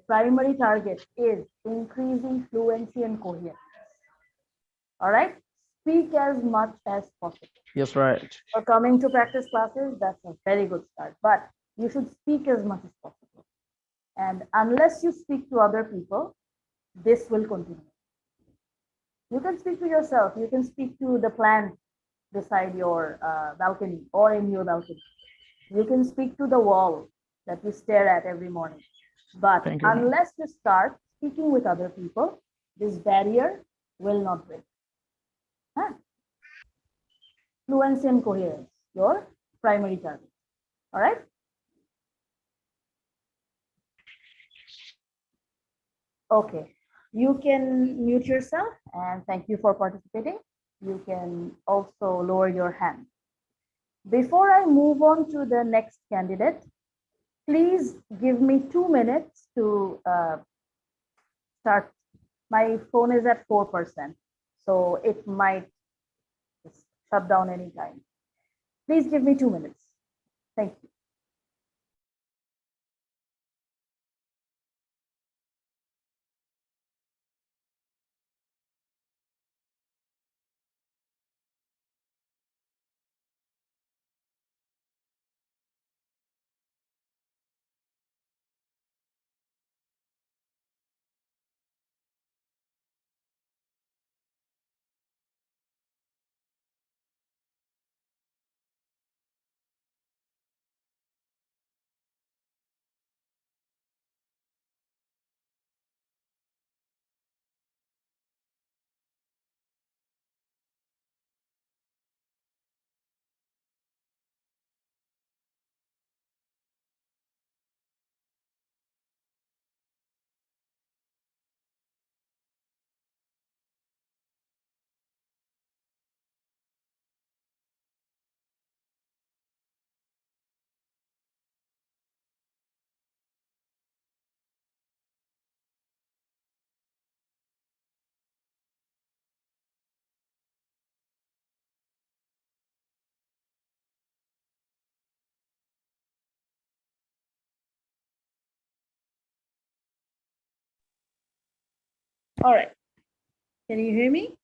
Speaker 1: primary target is increasing fluency and coherence. All right? Speak as much as possible.
Speaker 5: Yes, right.
Speaker 1: For coming to practice classes, that's a very good start. But you should speak as much as possible. And unless you speak to other people, this will continue. You can speak to yourself. You can speak to the plant beside your balcony or in your balcony. You can speak to the wall that you stare at every morning. But unless you start speaking with other people, this barrier will not break. Huh? Fluency and coherence, your primary target. All right? Okay. You can mute yourself, and thank you for participating. You can also lower your hand. Before I move on to the next candidate, please give me 2 minutes to start. My phone is at 4%, so it might just shut down anytime. Please give me 2 minutes. Thank you. All right. Can you hear me?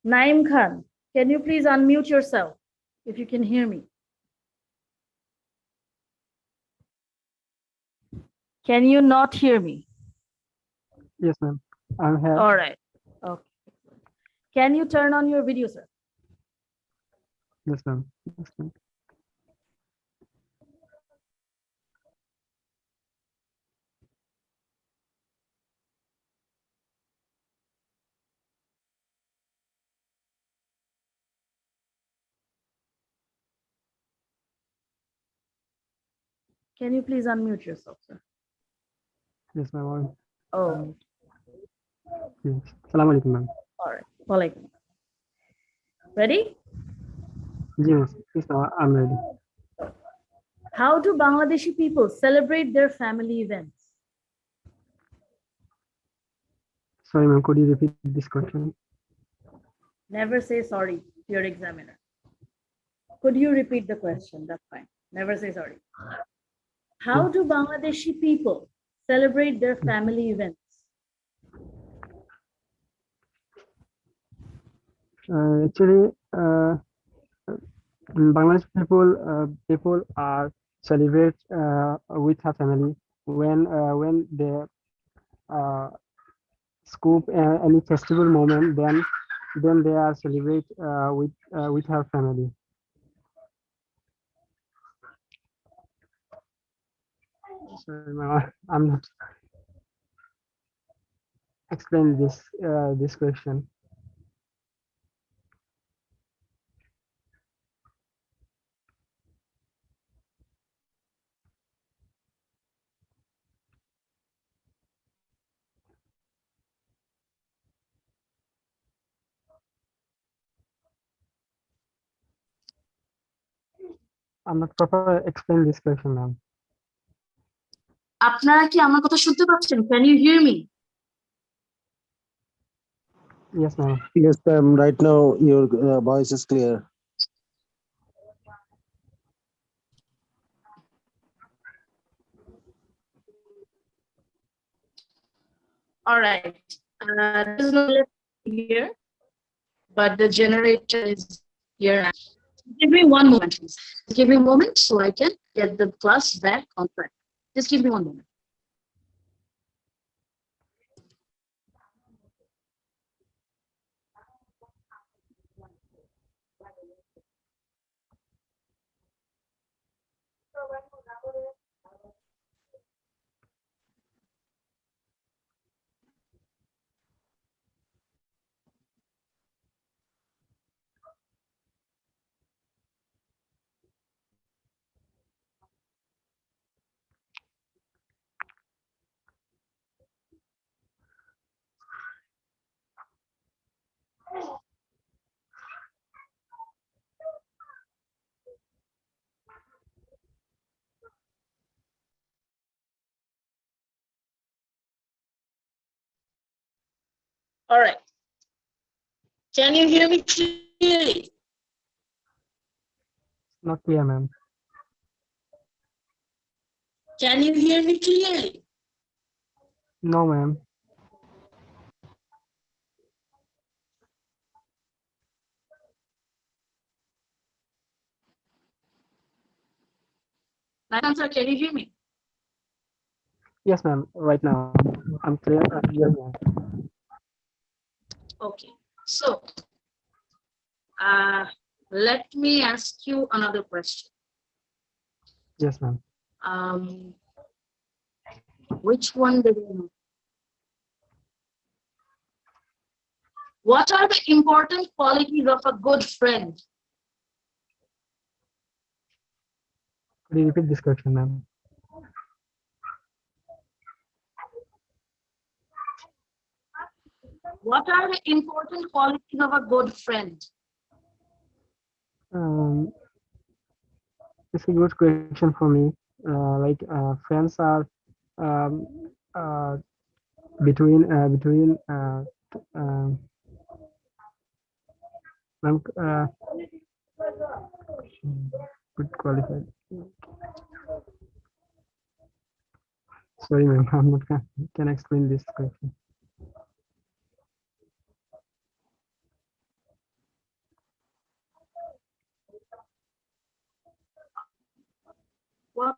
Speaker 1: Naim Khan, can you please unmute yourself if you can hear me? Can you not hear me?
Speaker 8: Yes, ma'am. I'm here.
Speaker 1: All right. Okay. Can you turn on your video, sir?
Speaker 8: Yes, ma'am. Yes, ma'am.
Speaker 1: Can you please unmute yourself, sir?
Speaker 8: Yes, ma'am.
Speaker 1: Oh,
Speaker 8: Yes. Assalamu alaikum, ma'am.
Speaker 1: all right. Walaikum. Ready?
Speaker 8: Yes, yes, ma'am. I'm ready.
Speaker 1: How do Bangladeshi people celebrate their family events?
Speaker 8: Sorry, ma'am. Could you repeat this question?
Speaker 1: Never say sorry to your examiner. Could you repeat the question? That's fine. Never say sorry. How do Bangladeshi people celebrate their family events?
Speaker 8: Actually, Bangladesh people are celebrate with her family when they uh, scoop any festival moment, then they are celebrate with her family. Sorry, ma'am, I'm not explain this question. I'm not proper explain this question, ma'am.
Speaker 1: আপনারা কি আমার কথা শুনতে পাচ্ছেন? Can you hear me?
Speaker 8: Yes, ma'am.
Speaker 9: Yes, ma'am. Right now, your voice is clear.
Speaker 1: All right. There's no left here, but the generator is here. Give me one moment, please. Give me a moment so I can get the class back on track. Just give me one moment. All right. Can you hear me clearly?
Speaker 8: Not clear, ma'am.
Speaker 1: Can you hear me clearly?
Speaker 8: No, ma'am.
Speaker 1: Answer, can you hear me?
Speaker 8: Yes, ma'am. Right now, I'm clear. Yes, ma'am.
Speaker 1: Okay. So, let me ask you another question.
Speaker 8: Yes, ma'am.
Speaker 1: Which one did you know? What are the important qualities of a good friend?
Speaker 8: Could you repeat this question, ma'am?
Speaker 1: What are the important qualities of a good friend?
Speaker 8: It's a good question for me. Friends are um, uh, between ma'am, good qualified. Sorry, ma'am. I'm not can explain this question.
Speaker 1: What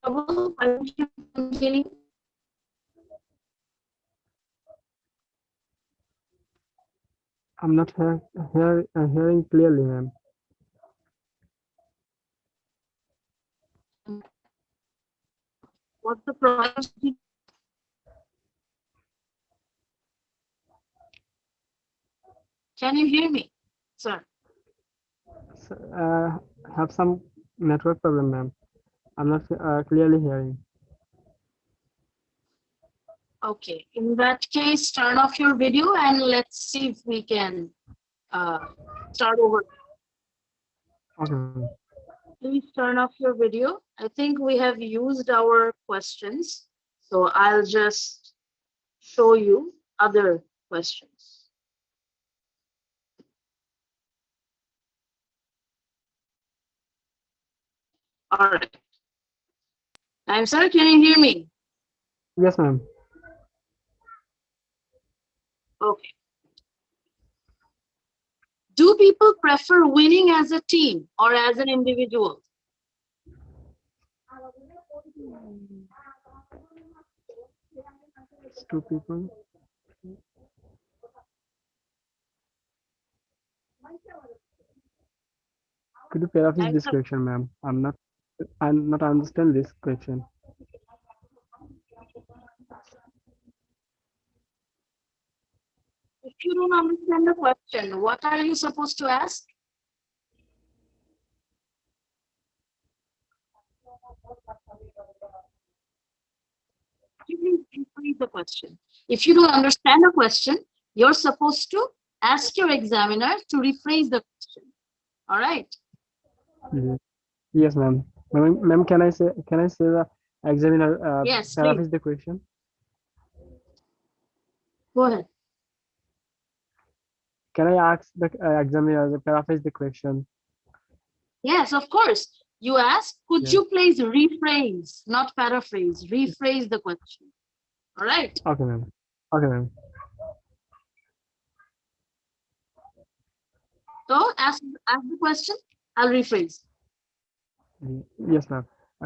Speaker 1: trouble are you containing?
Speaker 8: I'm not hearing clearly, ma'am.
Speaker 1: What's the problem? Can you hear me, sir?
Speaker 8: So, have some network problem, ma'am. I'm not clearly hearing.
Speaker 1: Okay, in that case, turn off your video and let's see if we can start over.
Speaker 8: Okay.
Speaker 1: Please turn off your video. I think we have used our questions, so I'll just show you other questions. All right. I'm sorry, can you hear me?
Speaker 8: Yes, ma'am.
Speaker 1: Okay.
Speaker 10: Do people prefer winning as a team or as an individual?
Speaker 8: It's two people. Could you paraphrase this question, ma'am? I'm not understand this question.
Speaker 10: If you don't understand the question, what are you supposed to ask? You rephrase the question. If you don't understand a question, you're supposed to ask your examiner to rephrase the question. All right.
Speaker 8: Yes, ma'am. Ma'am, can I say the examiner
Speaker 10: Yes,
Speaker 8: paraphrase
Speaker 10: please.
Speaker 8: the question?
Speaker 10: Go ahead.
Speaker 8: Can I ask the examiner to paraphrase the question?
Speaker 10: Yes, of course. You ask, could
Speaker 8: Yeah.
Speaker 10: you please rephrase, not paraphrase, rephrase the question. All right.
Speaker 8: Okay, ma'am. Okay, ma'am.
Speaker 10: So ask the question, I'll rephrase.
Speaker 8: Yes, ma'am.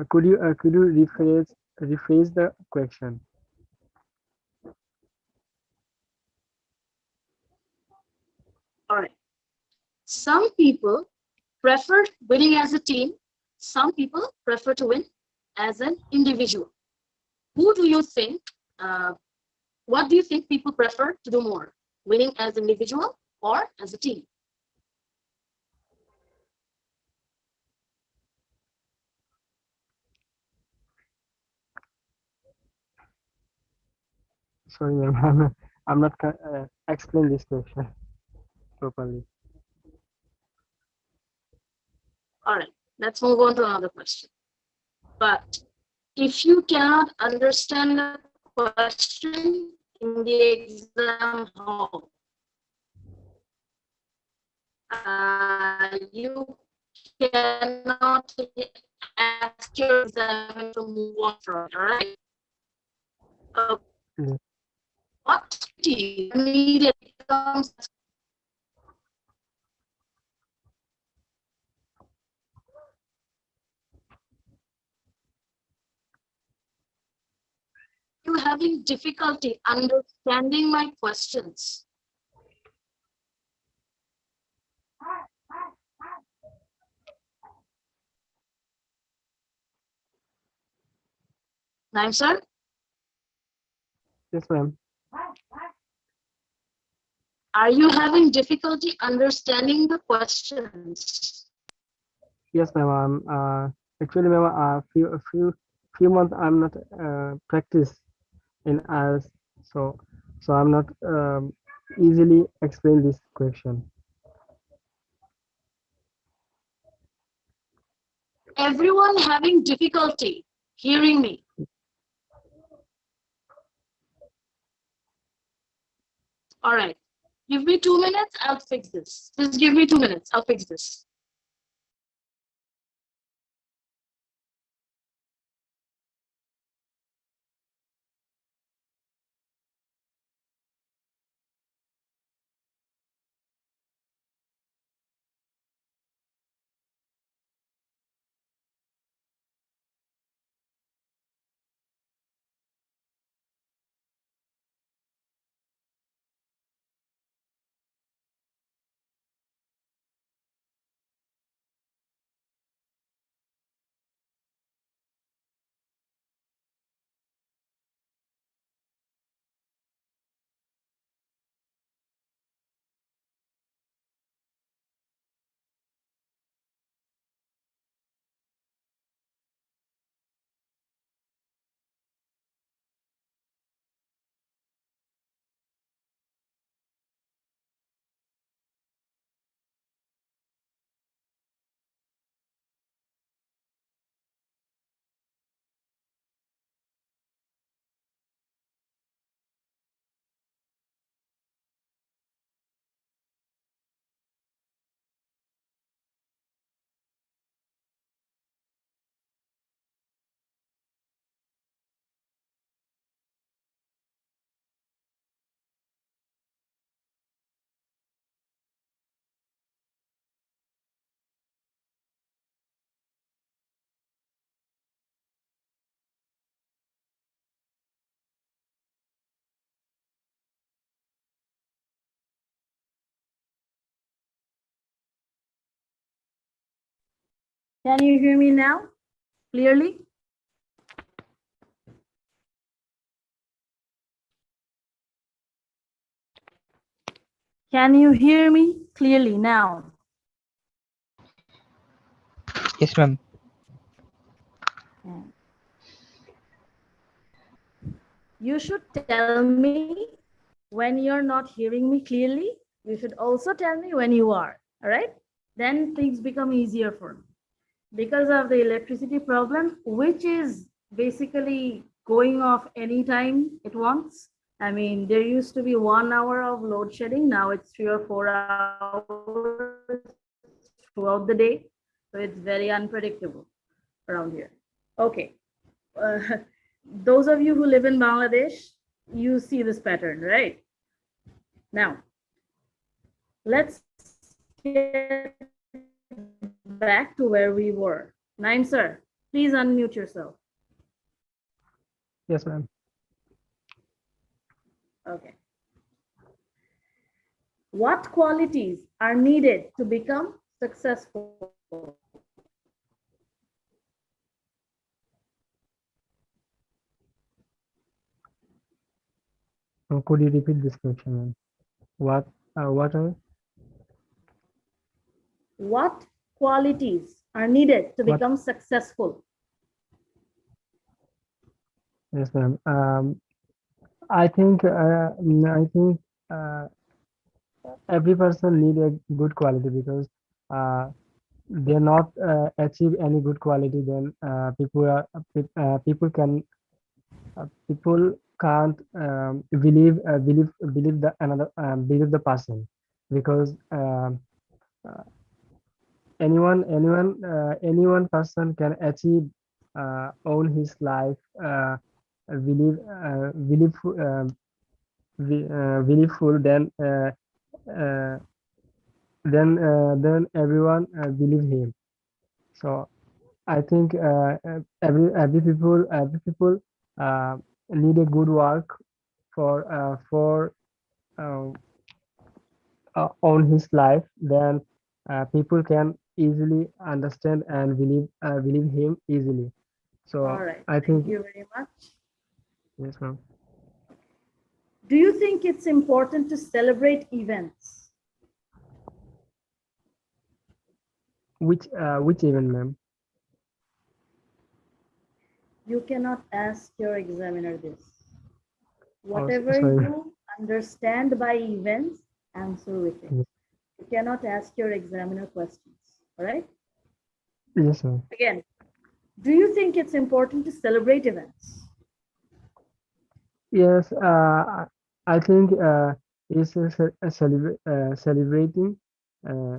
Speaker 8: Could you rephrase the question?
Speaker 10: All right. Some people prefer winning as a team. Some people prefer to win as an individual. Who do you think, what do you think people prefer to do more? Winning as individual or as a team?
Speaker 8: Sorry, ma'am. I'm not explain this question properly.
Speaker 10: All right, let's move on to another question. But if you cannot understand the question in the exam hall, you cannot ask your examiner to move on from it, all right?
Speaker 8: Yeah.
Speaker 10: What do you need? It comes. You having difficulty understanding my questions? Naim sir?
Speaker 8: Yes, ma'am.
Speaker 10: Are you having difficulty understanding the questions?
Speaker 8: Yes, ma'am. Actually, ma'am, few months I'm not practice in IELTS, so I'm not easily explain this question.
Speaker 10: Everyone having difficulty hearing me? All right. Give me 2 minutes, I'll fix this. Just give me 2 minutes, I'll fix this.
Speaker 1: Can you hear me now clearly? Can you hear me clearly now?
Speaker 3: Yes, ma'am.
Speaker 1: You should tell me when you're not hearing me clearly. You should also tell me when you are, all right? Then things become easier for me. Because of the electricity problem, which is basically going off anytime it wants. I mean, there used to be 1 hour of load shedding. Now it's 3 or 4 hours throughout the day. So it's very unpredictable around here. Okay. Uh, those of you who live in Bangladesh, you see this pattern, right? Now, let's get back to where we were. Naim sir, please unmute yourself.
Speaker 8: Yes, ma'am.
Speaker 1: Okay. What qualities are needed to become successful?
Speaker 8: Could you repeat this question, ma'am? What are?
Speaker 1: What qualities are needed to
Speaker 8: What?
Speaker 1: become successful?
Speaker 8: Yes, ma'am. I think every person need a good quality because they're not achieve any good quality, then people can people can't believe the another believe the person because uh, anyone person can achieve own his life believe believe believeful, uh, then everyone believe him. So I think every people need a good work for uh, on his life. Then people can easily understand and believe him easily.
Speaker 1: All
Speaker 8: So
Speaker 1: right,
Speaker 8: I
Speaker 1: thank
Speaker 8: think
Speaker 1: you very much.
Speaker 8: yes, ma'am.
Speaker 1: Do you think it's important to celebrate events?
Speaker 8: Which event, ma'am?
Speaker 1: You cannot ask your examiner this.
Speaker 8: Oh,
Speaker 1: Whatever
Speaker 8: sorry.
Speaker 1: you understand by events, answer with it.
Speaker 8: Yes,
Speaker 1: You cannot ask your examiner questions, all right?
Speaker 8: yes, ma'am.
Speaker 1: Again, do you think it's important to celebrate events?
Speaker 8: Yes, I think it's celebrating uh,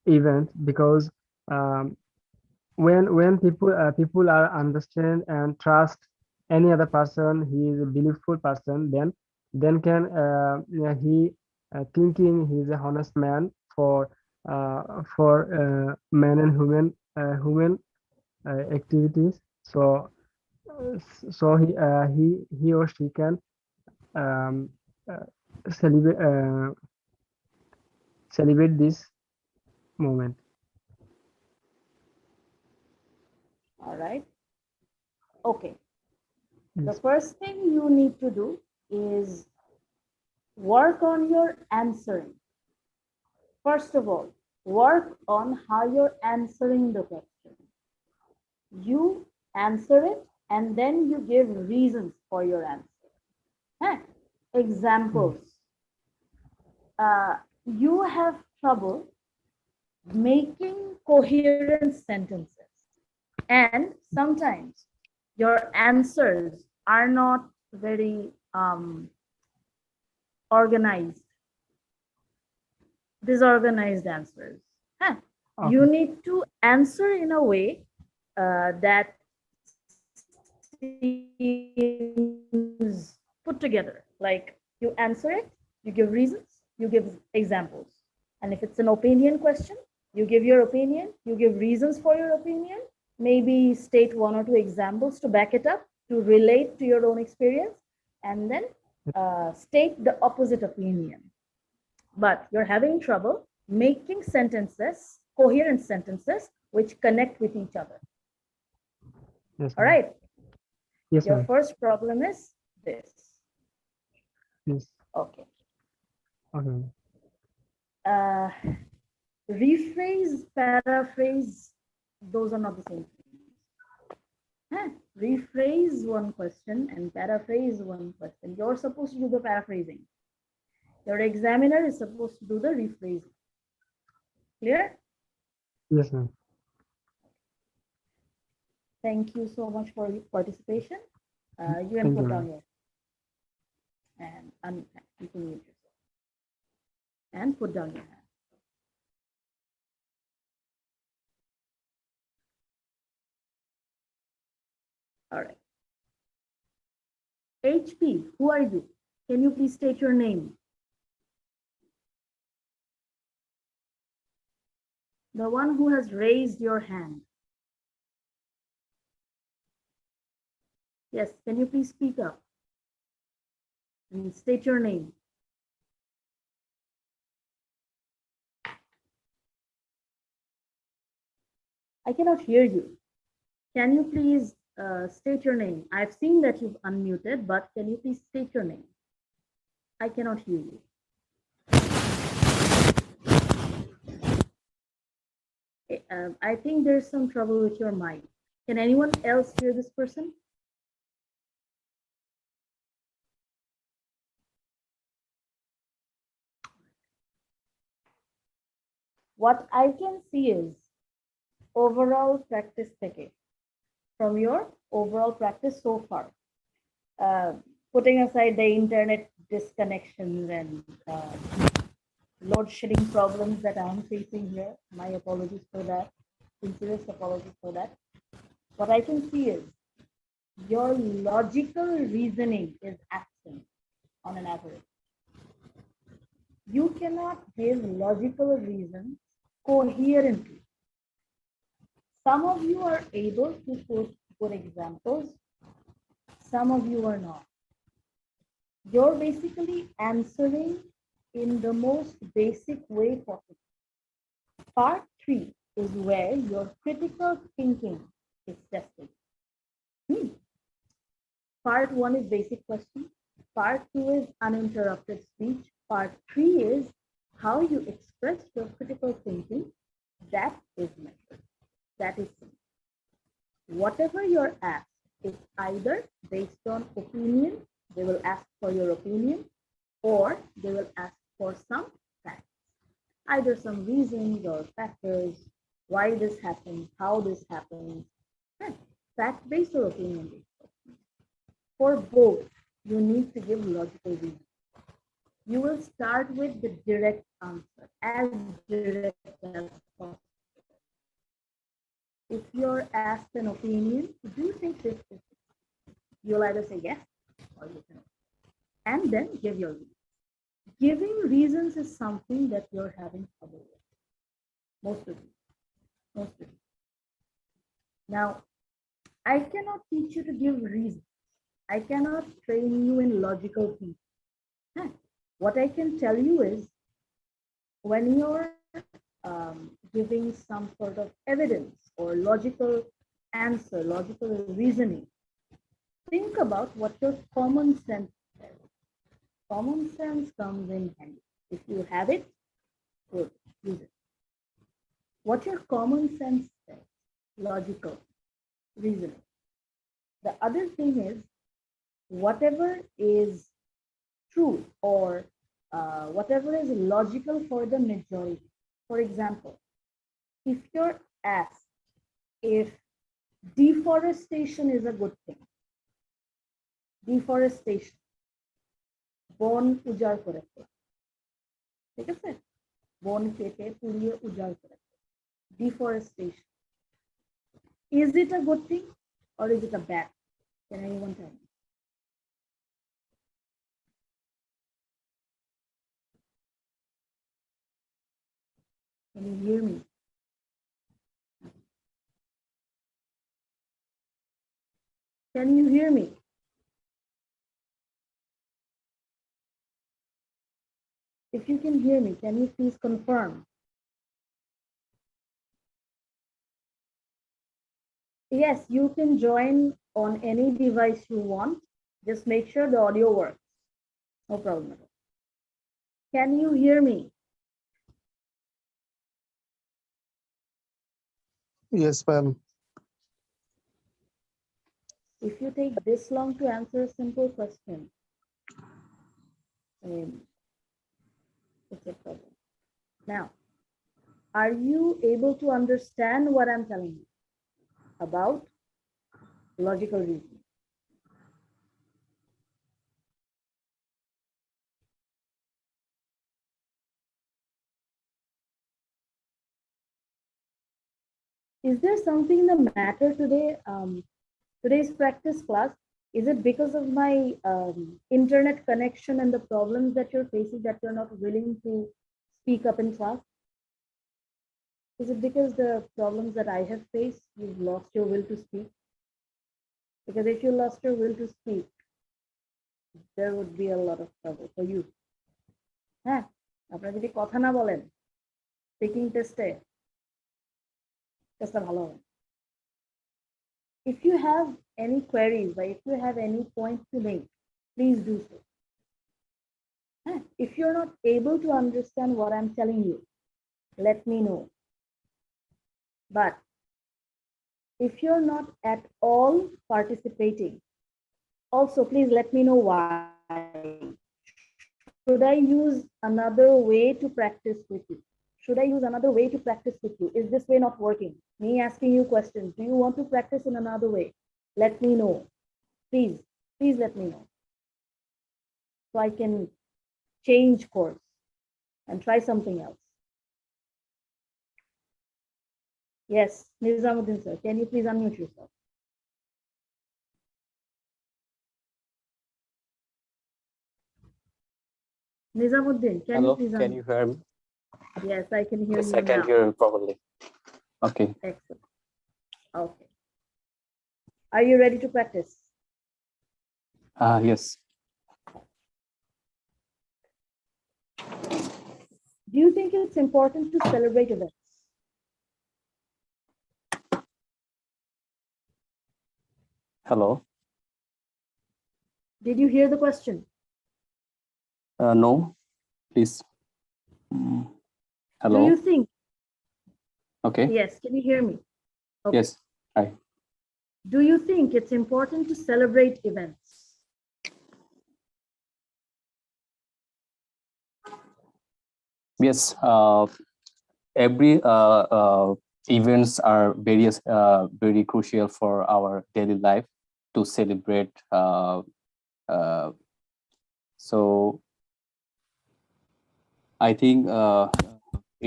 Speaker 8: event because um, when people are understand and trust any other person, he is a believeful person, then can yeah, he thinking he's a honest man for man and human activities. So he or she can um, uh, celebrate celebrate this moment.
Speaker 1: All right. Okay. The
Speaker 8: Yes.
Speaker 1: first thing you need to do is work on your answering. First of all, work on how you're answering the question. You answer it and then you give reasons for your answer. Huh? Examples. You have trouble making coherent sentences, and sometimes your answers are not very organized, disorganized answers. Huh? You
Speaker 8: Okay.
Speaker 1: need to answer in a way that seems put together. Like you answer it, you give reasons, you give examples. And if it's an opinion question, you give your opinion, you give reasons for your opinion, maybe state 1 or 2 examples to back it up, to relate to your own experience, and then state the opposite opinion. But you're having trouble making sentences, coherent sentences, which connect with each other.
Speaker 8: Yes,
Speaker 1: All
Speaker 8: ma'am.
Speaker 1: right.
Speaker 8: Yes,
Speaker 1: Your
Speaker 8: ma'am.
Speaker 1: first problem is this.
Speaker 8: Yes.
Speaker 1: Okay.
Speaker 8: Okay.
Speaker 1: Rephrase, paraphrase, those are not the same thing. Huh? Rephrase one question and paraphrase one question. You're supposed to do the paraphrasing. Your examiner is supposed to do the rephrasing. Clear?
Speaker 8: Yes, ma'am.
Speaker 1: Thank you so much for your participation. You can
Speaker 8: Thank
Speaker 1: put
Speaker 8: you,
Speaker 1: down
Speaker 8: ma'am.
Speaker 1: your and you can mute yourself and put down your hand. All right. HP, who are you? Can you please state your name? The one who has raised your hand. Yes, can you please speak up and state your name? I cannot hear you. Can you please state your name? I've seen that you've unmuted, but can you please state your name? I cannot hear you. I think there's some trouble with your mic. Can anyone else hear this person? What I can see is overall practice থেকে from your overall practice so far. Putting aside the internet disconnections and load shedding problems that I'm facing here, my apologies for that, sincerest apologies for that. What I can see is your logical reasoning is absent on an average. You cannot give logical reasons coherently. Some of you are able to put good examples, some of you are not. You're basically answering in the most basic way possible. Part 3 is where your critical thinking is tested. Part 1 is basic question. Part 2 is uninterrupted speech. Part 3 is how you express your critical thinking. That is measured. That is simple. Whatever you're asked is either based on opinion, they will ask for your opinion, or they will ask for some facts, either some reasons or factors, why this happens, how this happens, fact-based or opinion-based. For both, you need to give logical reasons. You will start with the direct answer, as direct as possible. If you're asked an opinion, do you think this is? You'll either say yes or you cannot. And then give your reasons. Giving reasons is something that you're having trouble with. Most of you. Now, I cannot teach you to give reasons. I cannot train you in logical thinking. What I can tell you is when you're giving some sort of evidence or logical answer, logical reasoning, think about what your common sense says. Common sense comes in handy. If you have it, good, use it. What your common sense says, logical reasoning. The other thing is, whatever is true or whatever is logical for the majority. For example, if you're asked if deforestation is a good thing, deforestation, বন উজাড় করেছে, ঠিক আছে, বন কেটে পুড়িয়ে উজাড় করেছে, deforestation. Is it a good thing or is it a bad thing? Can anyone tell me? Can you hear me? Can you hear me? If you can hear me, can you please confirm? Yes, you can join on any device you want. Just make sure the audio works. No problem at all. Can you hear me?
Speaker 9: Yes, ma'am.
Speaker 1: If you take this long to answer a simple question, it's a problem. Now, are you able to understand what I'm telling you about logical reasoning? Is there something the matter today? Today's practice class, is it because of my internet connection and the problems that you're facing that you're not willing to speak up in class? Is it because the problems that I have faced, you've lost your will to speak? Because if you lost your will to speak, there would be a lot of trouble for you. হ্যাঁ, আপনারা যদি কথা না বলেন speaking টেস্টে টেস্টটা ভালো হবে। If you have any queries or if you have any points to make, please do so. If you're not able to understand what I'm telling you, let me know. But if you're not at all participating, also please let me know why. Should I use another way to practice with you? Should I use another way to practice with you? Is this way not working? Me asking you questions. Do you want to practice in another way? Let me know. Please, please let me know. So I can change course and try something else. Yes, Nizamuddin sir, can you please unmute yourself? Nizamuddin, can you please unmute?
Speaker 11: Can you hear me?
Speaker 1: Yes, I can hear
Speaker 11: Yes,
Speaker 1: you
Speaker 11: I can
Speaker 1: now.
Speaker 11: hear you properly. Okay.
Speaker 1: Excellent. Okay. Are you ready to practice?
Speaker 11: Yes.
Speaker 1: Do you think it's important to celebrate events?
Speaker 11: Hello.
Speaker 1: Did you hear the question?
Speaker 11: No, please. Hello.
Speaker 1: Do you think?
Speaker 11: Okay.
Speaker 1: Yes, can you hear me? Okay.
Speaker 11: Yes. Hi.
Speaker 1: Do you think it's important to celebrate events?
Speaker 11: Yes. Every events are very crucial for our daily life to celebrate. So I think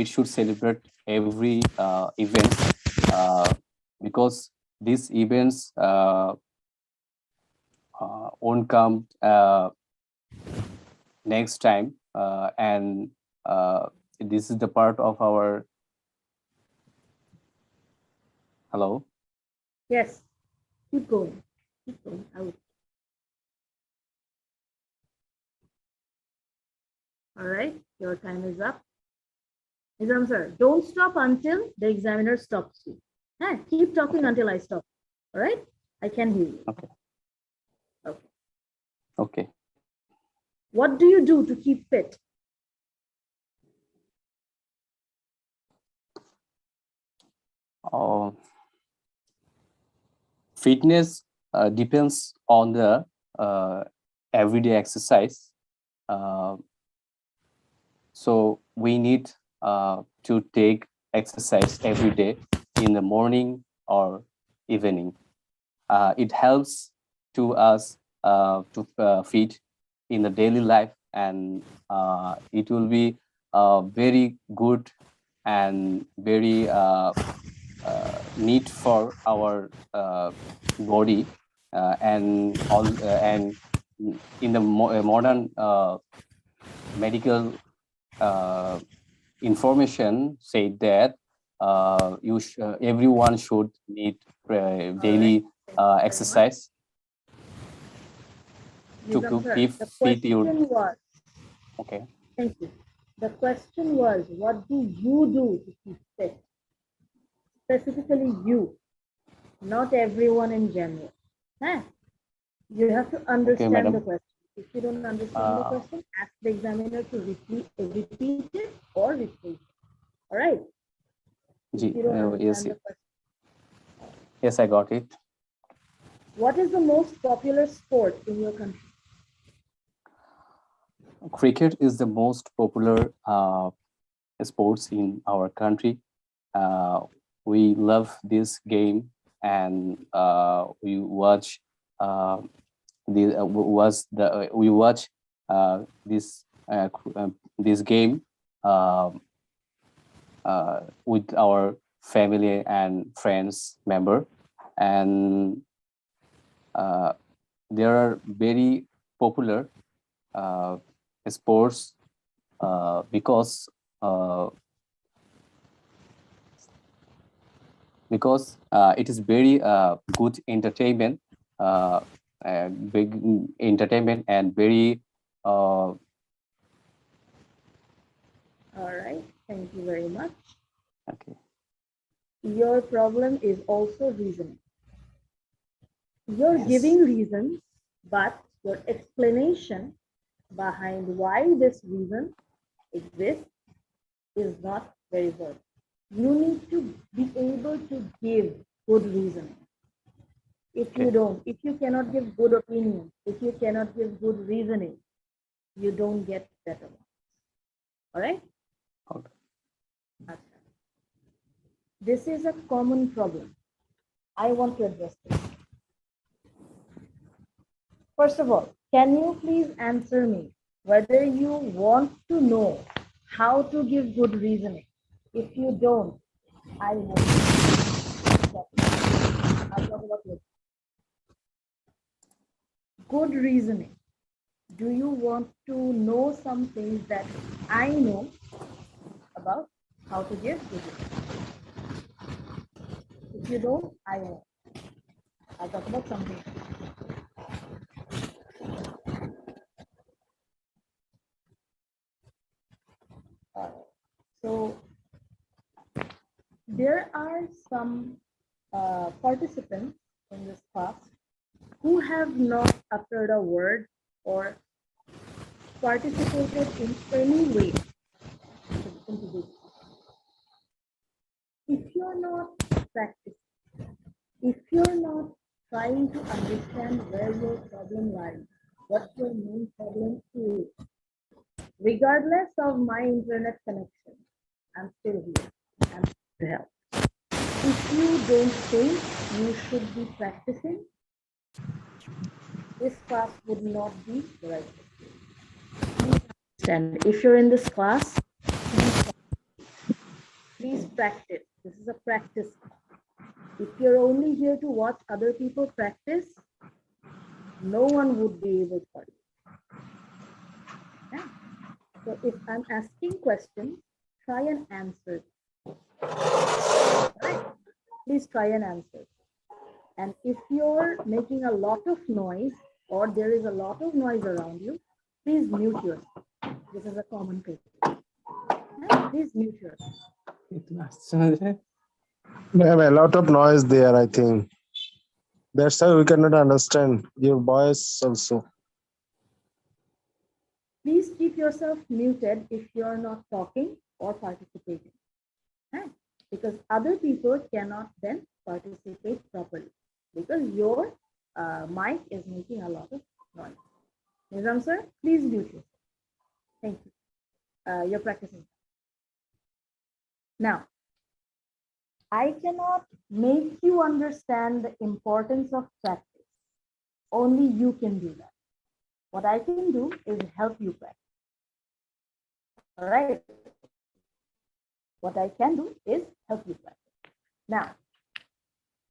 Speaker 11: it should celebrate every event because these events won't come next time, and this is the part of our. Hello.
Speaker 1: Yes, keep going. Keep going. All right, your time is up. Nizam sir, don't stop until the examiner stops you. Keep talking until I stop. All right, I can hear you.
Speaker 11: Okay.
Speaker 1: Okay.
Speaker 11: Okay.
Speaker 1: What do you do to keep fit?
Speaker 11: Fitness depends on the everyday exercise. So we need to take exercise every day in the morning or evening. It helps to us to fit in the daily life, and it will be very good and very need for our body, and in the modern medical information say that everyone should need daily exercise to keep fit your. Okay.
Speaker 1: Thank you. The question was, what do you do to keep fit? Specifically you. not everyone in general. Huh? You have to
Speaker 11: Okay,
Speaker 1: understand the
Speaker 11: madam.
Speaker 1: question. If you don't understand the question, ask the examiner to repeat it or replace it. All right? If you don't understand the question.
Speaker 11: Yes, I got it.
Speaker 1: What is the most popular sport in your country?
Speaker 11: Cricket is the most popular sports in our country. We love this game, and we watch we watch this this game with our family and friends member, and there are very popular sports because it is very good entertainment, big entertainment, and very
Speaker 1: All right, thank you very much.
Speaker 11: okay.
Speaker 1: Your problem is also reasoning. You're
Speaker 11: Yes.
Speaker 1: giving reasons, but your explanation behind why this reason exists is not very good. You need to be able to give good reasoning. If you don't, if you cannot give good opinion, if you cannot give good reasoning, you don't get better ones. All right?
Speaker 11: Okay.
Speaker 1: This is a common problem. I want to address this. First of all, can you please answer me whether you want to know how to give good reasoning? If you don't, I won't. I'll talk about it. Good reasoning. Do you want to know some things that I know about how to give good reasoning? If you don't, I won't. I'll talk about something. So there are some participants in this class who have not uttered a word or participated in any way into this. If you're not practicing, if you're not trying to understand where your problem lies, what your main problem is, regardless of my internet connection, I'm still here. I'm still to help. If you don't think you should be practicing, this class would not be the right fit. And if you're in this class, please practice. This is a practice. If you're only here to watch other people practice, no one would be able to follow. Yeah. So if I'm asking questions, try and answer. Right? Please try and answer. And if you're making a lot of noise or there is a lot of noise around you, please mute yourself. This is a common thing. Yeah, please mute yourself.
Speaker 9: We have a lot of noise there, I think. That's why we cannot understand your voice also.
Speaker 1: Please keep yourself muted if you're not talking or participating. Right? Because other people cannot then participate properly because your mic is making a lot of noise. Nizam sir, please mute yourself. Thank you. You're practicing. Now, I cannot make you understand the importance of practice. Only you can do that. What I can do is help you practice. All right. What I can do is help you practice. Now,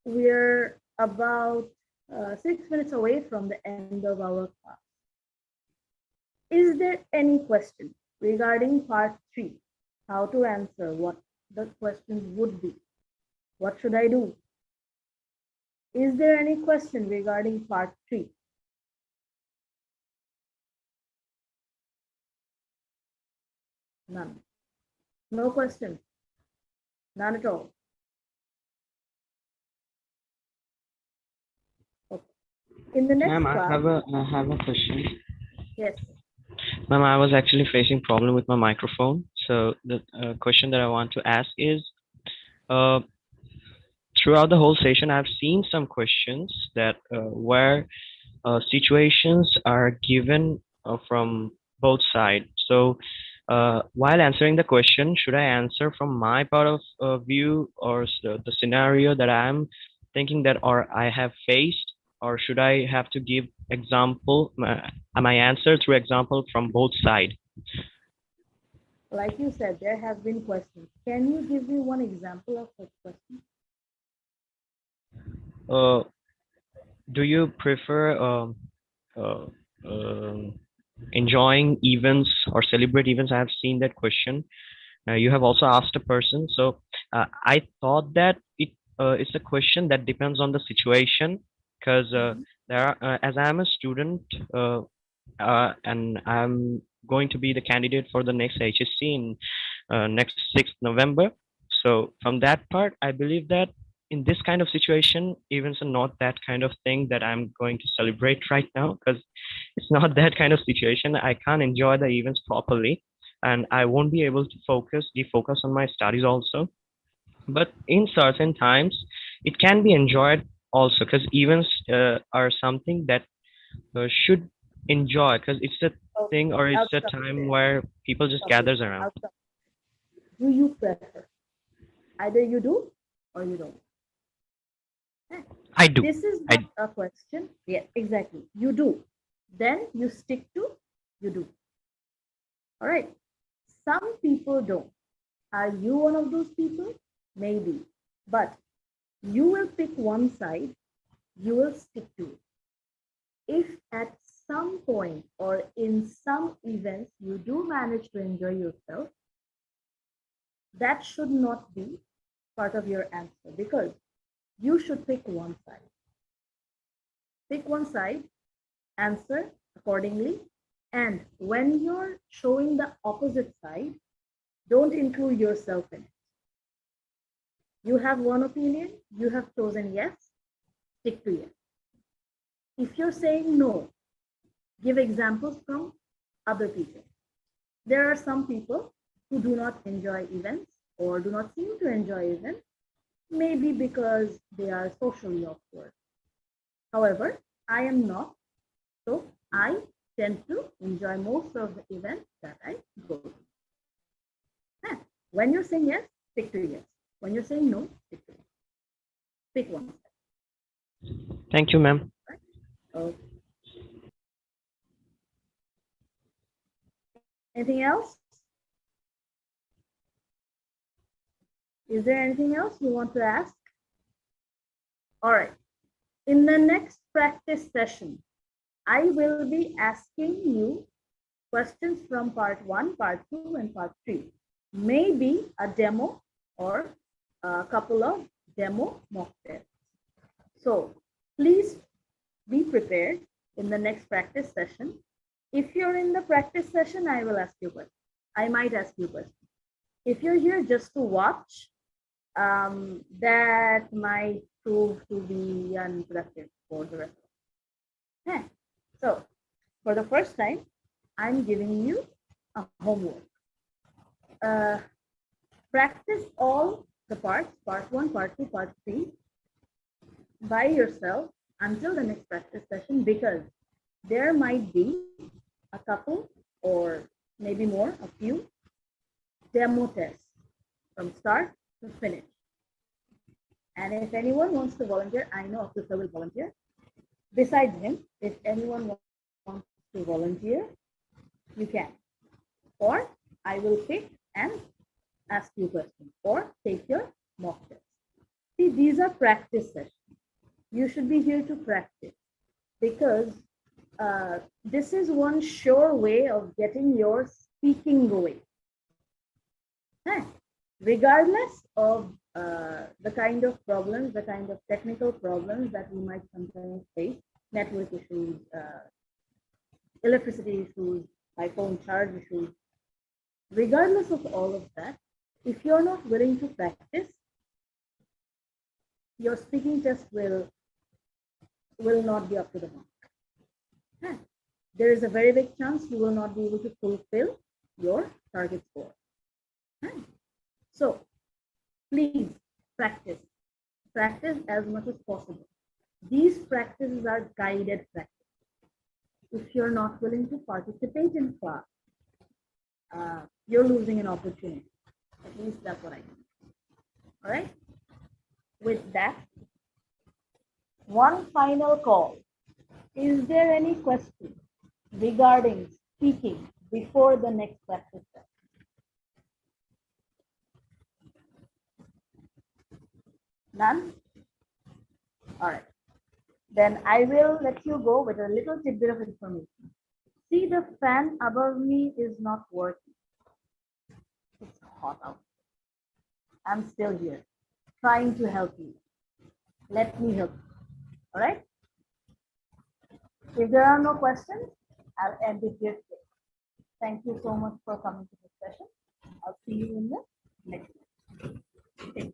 Speaker 1: we're about 6 minutes away from the end of our class. Is there any question regarding part 3? How to answer, what the questions would be? What should I do? Is there any question regarding part 3? None. No question. None at all. In the next
Speaker 7: Ma'am,
Speaker 1: class,
Speaker 7: I have a question.
Speaker 1: yes.
Speaker 7: Ma'am, I was actually facing problem with my microphone. So the question that I want to ask is, uh, throughout the whole session, I've seen some questions that where situations are given from both sides. So while answering the question, should I answer from my part of view or the scenario that I'm thinking that or I have faced, or should I have to give example my answer through example from both sides?
Speaker 1: Like you said, there have been questions. Can you give me one example of such question?
Speaker 7: Do you prefer uh, um enjoying events or celebrate events? I have seen that question. You have also asked a person. So I thought that it's a question that depends on the situation because there are, as I am a student and I'm going to be the candidate for the next HSC in next 6th November. So from that part, I believe that in this kind of situation, events are not that kind of thing that I'm going to celebrate right now because it's not that kind of situation. I can't enjoy the events properly and I won't be able to defocus on my studies also. But in certain times, it can be enjoyed also because events are something that should enjoy because it's a thing or it's a time where people just gathers around.
Speaker 1: Do you prefer? Either you do or you don't.
Speaker 7: I do.
Speaker 1: This is not a question. Yeah, exactly. You do. Then you stick to you do. All right. Some people don't. Are you one of those people? Maybe. But you will pick one side. You will stick to it. If at some point or in some events you do manage to enjoy yourself, that should not be part of your answer because you should pick one side. Pick one side, answer accordingly, and when you're showing the opposite side, don't include yourself in it. You have one opinion, you have chosen yes, stick to yes. If you're saying no, give examples from other people. There are some people who do not enjoy events or do not seem to enjoy events, maybe because they are socially awkward. However, I am not, so I tend to enjoy most of the events that I go to. When you're saying yes, stick to yes. When you're saying no, stick to yes. Pick one.
Speaker 7: Thank you, ma'am.
Speaker 1: Okay. Anything else? Is there anything else you want to ask? All right. In the next practice session, I will be asking you questions from part 1, part 2, and part 3. Maybe a demo or a couple of demo mock tests. So please be prepared in the next practice session. If you're in the practice session, I will ask you questions. I might ask you questions. If you're here just to watch, that might prove to be unproductive for the rest of it. So for the first time, I'm giving you a homework. Practice all the parts, part 1, part 2, part 3, by yourself until the next practice session because there might be a couple or maybe more, a few demo tests from start to finish. And if anyone wants to volunteer, I know Officer will volunteer. Besides him, if anyone wants to volunteer, you can. Or I will pick and ask you questions or take your mock test. See, these are practice sessions. You should be here to practice because this is one sure way of getting your speaking going. Regardless of the kind of problems, the kind of technical problems that we might sometimes face, network issues, electricity issues, iPhone charge issues, regardless of all of that, if you're not willing to practice, your speaking test will will not be up to the mark. Okay. There is a very big chance you will not be able to fulfill your target score. Okay. So please practice. Practice as much as possible. These practices are guided practice. If you're not willing to participate in class, you're losing an opportunity. At least that's what I think. All right. With that, one final call. Is there any question regarding speaking before the next practice session? None? All right. Then I will let you go with a little tidbit of information. See, the fan above me is not working. It's hot out. I'm still here, trying to help you. Let me help you. All right? If there are no questions, I'll end it here today. Thank you so much for coming to this session. I'll see you in the next one.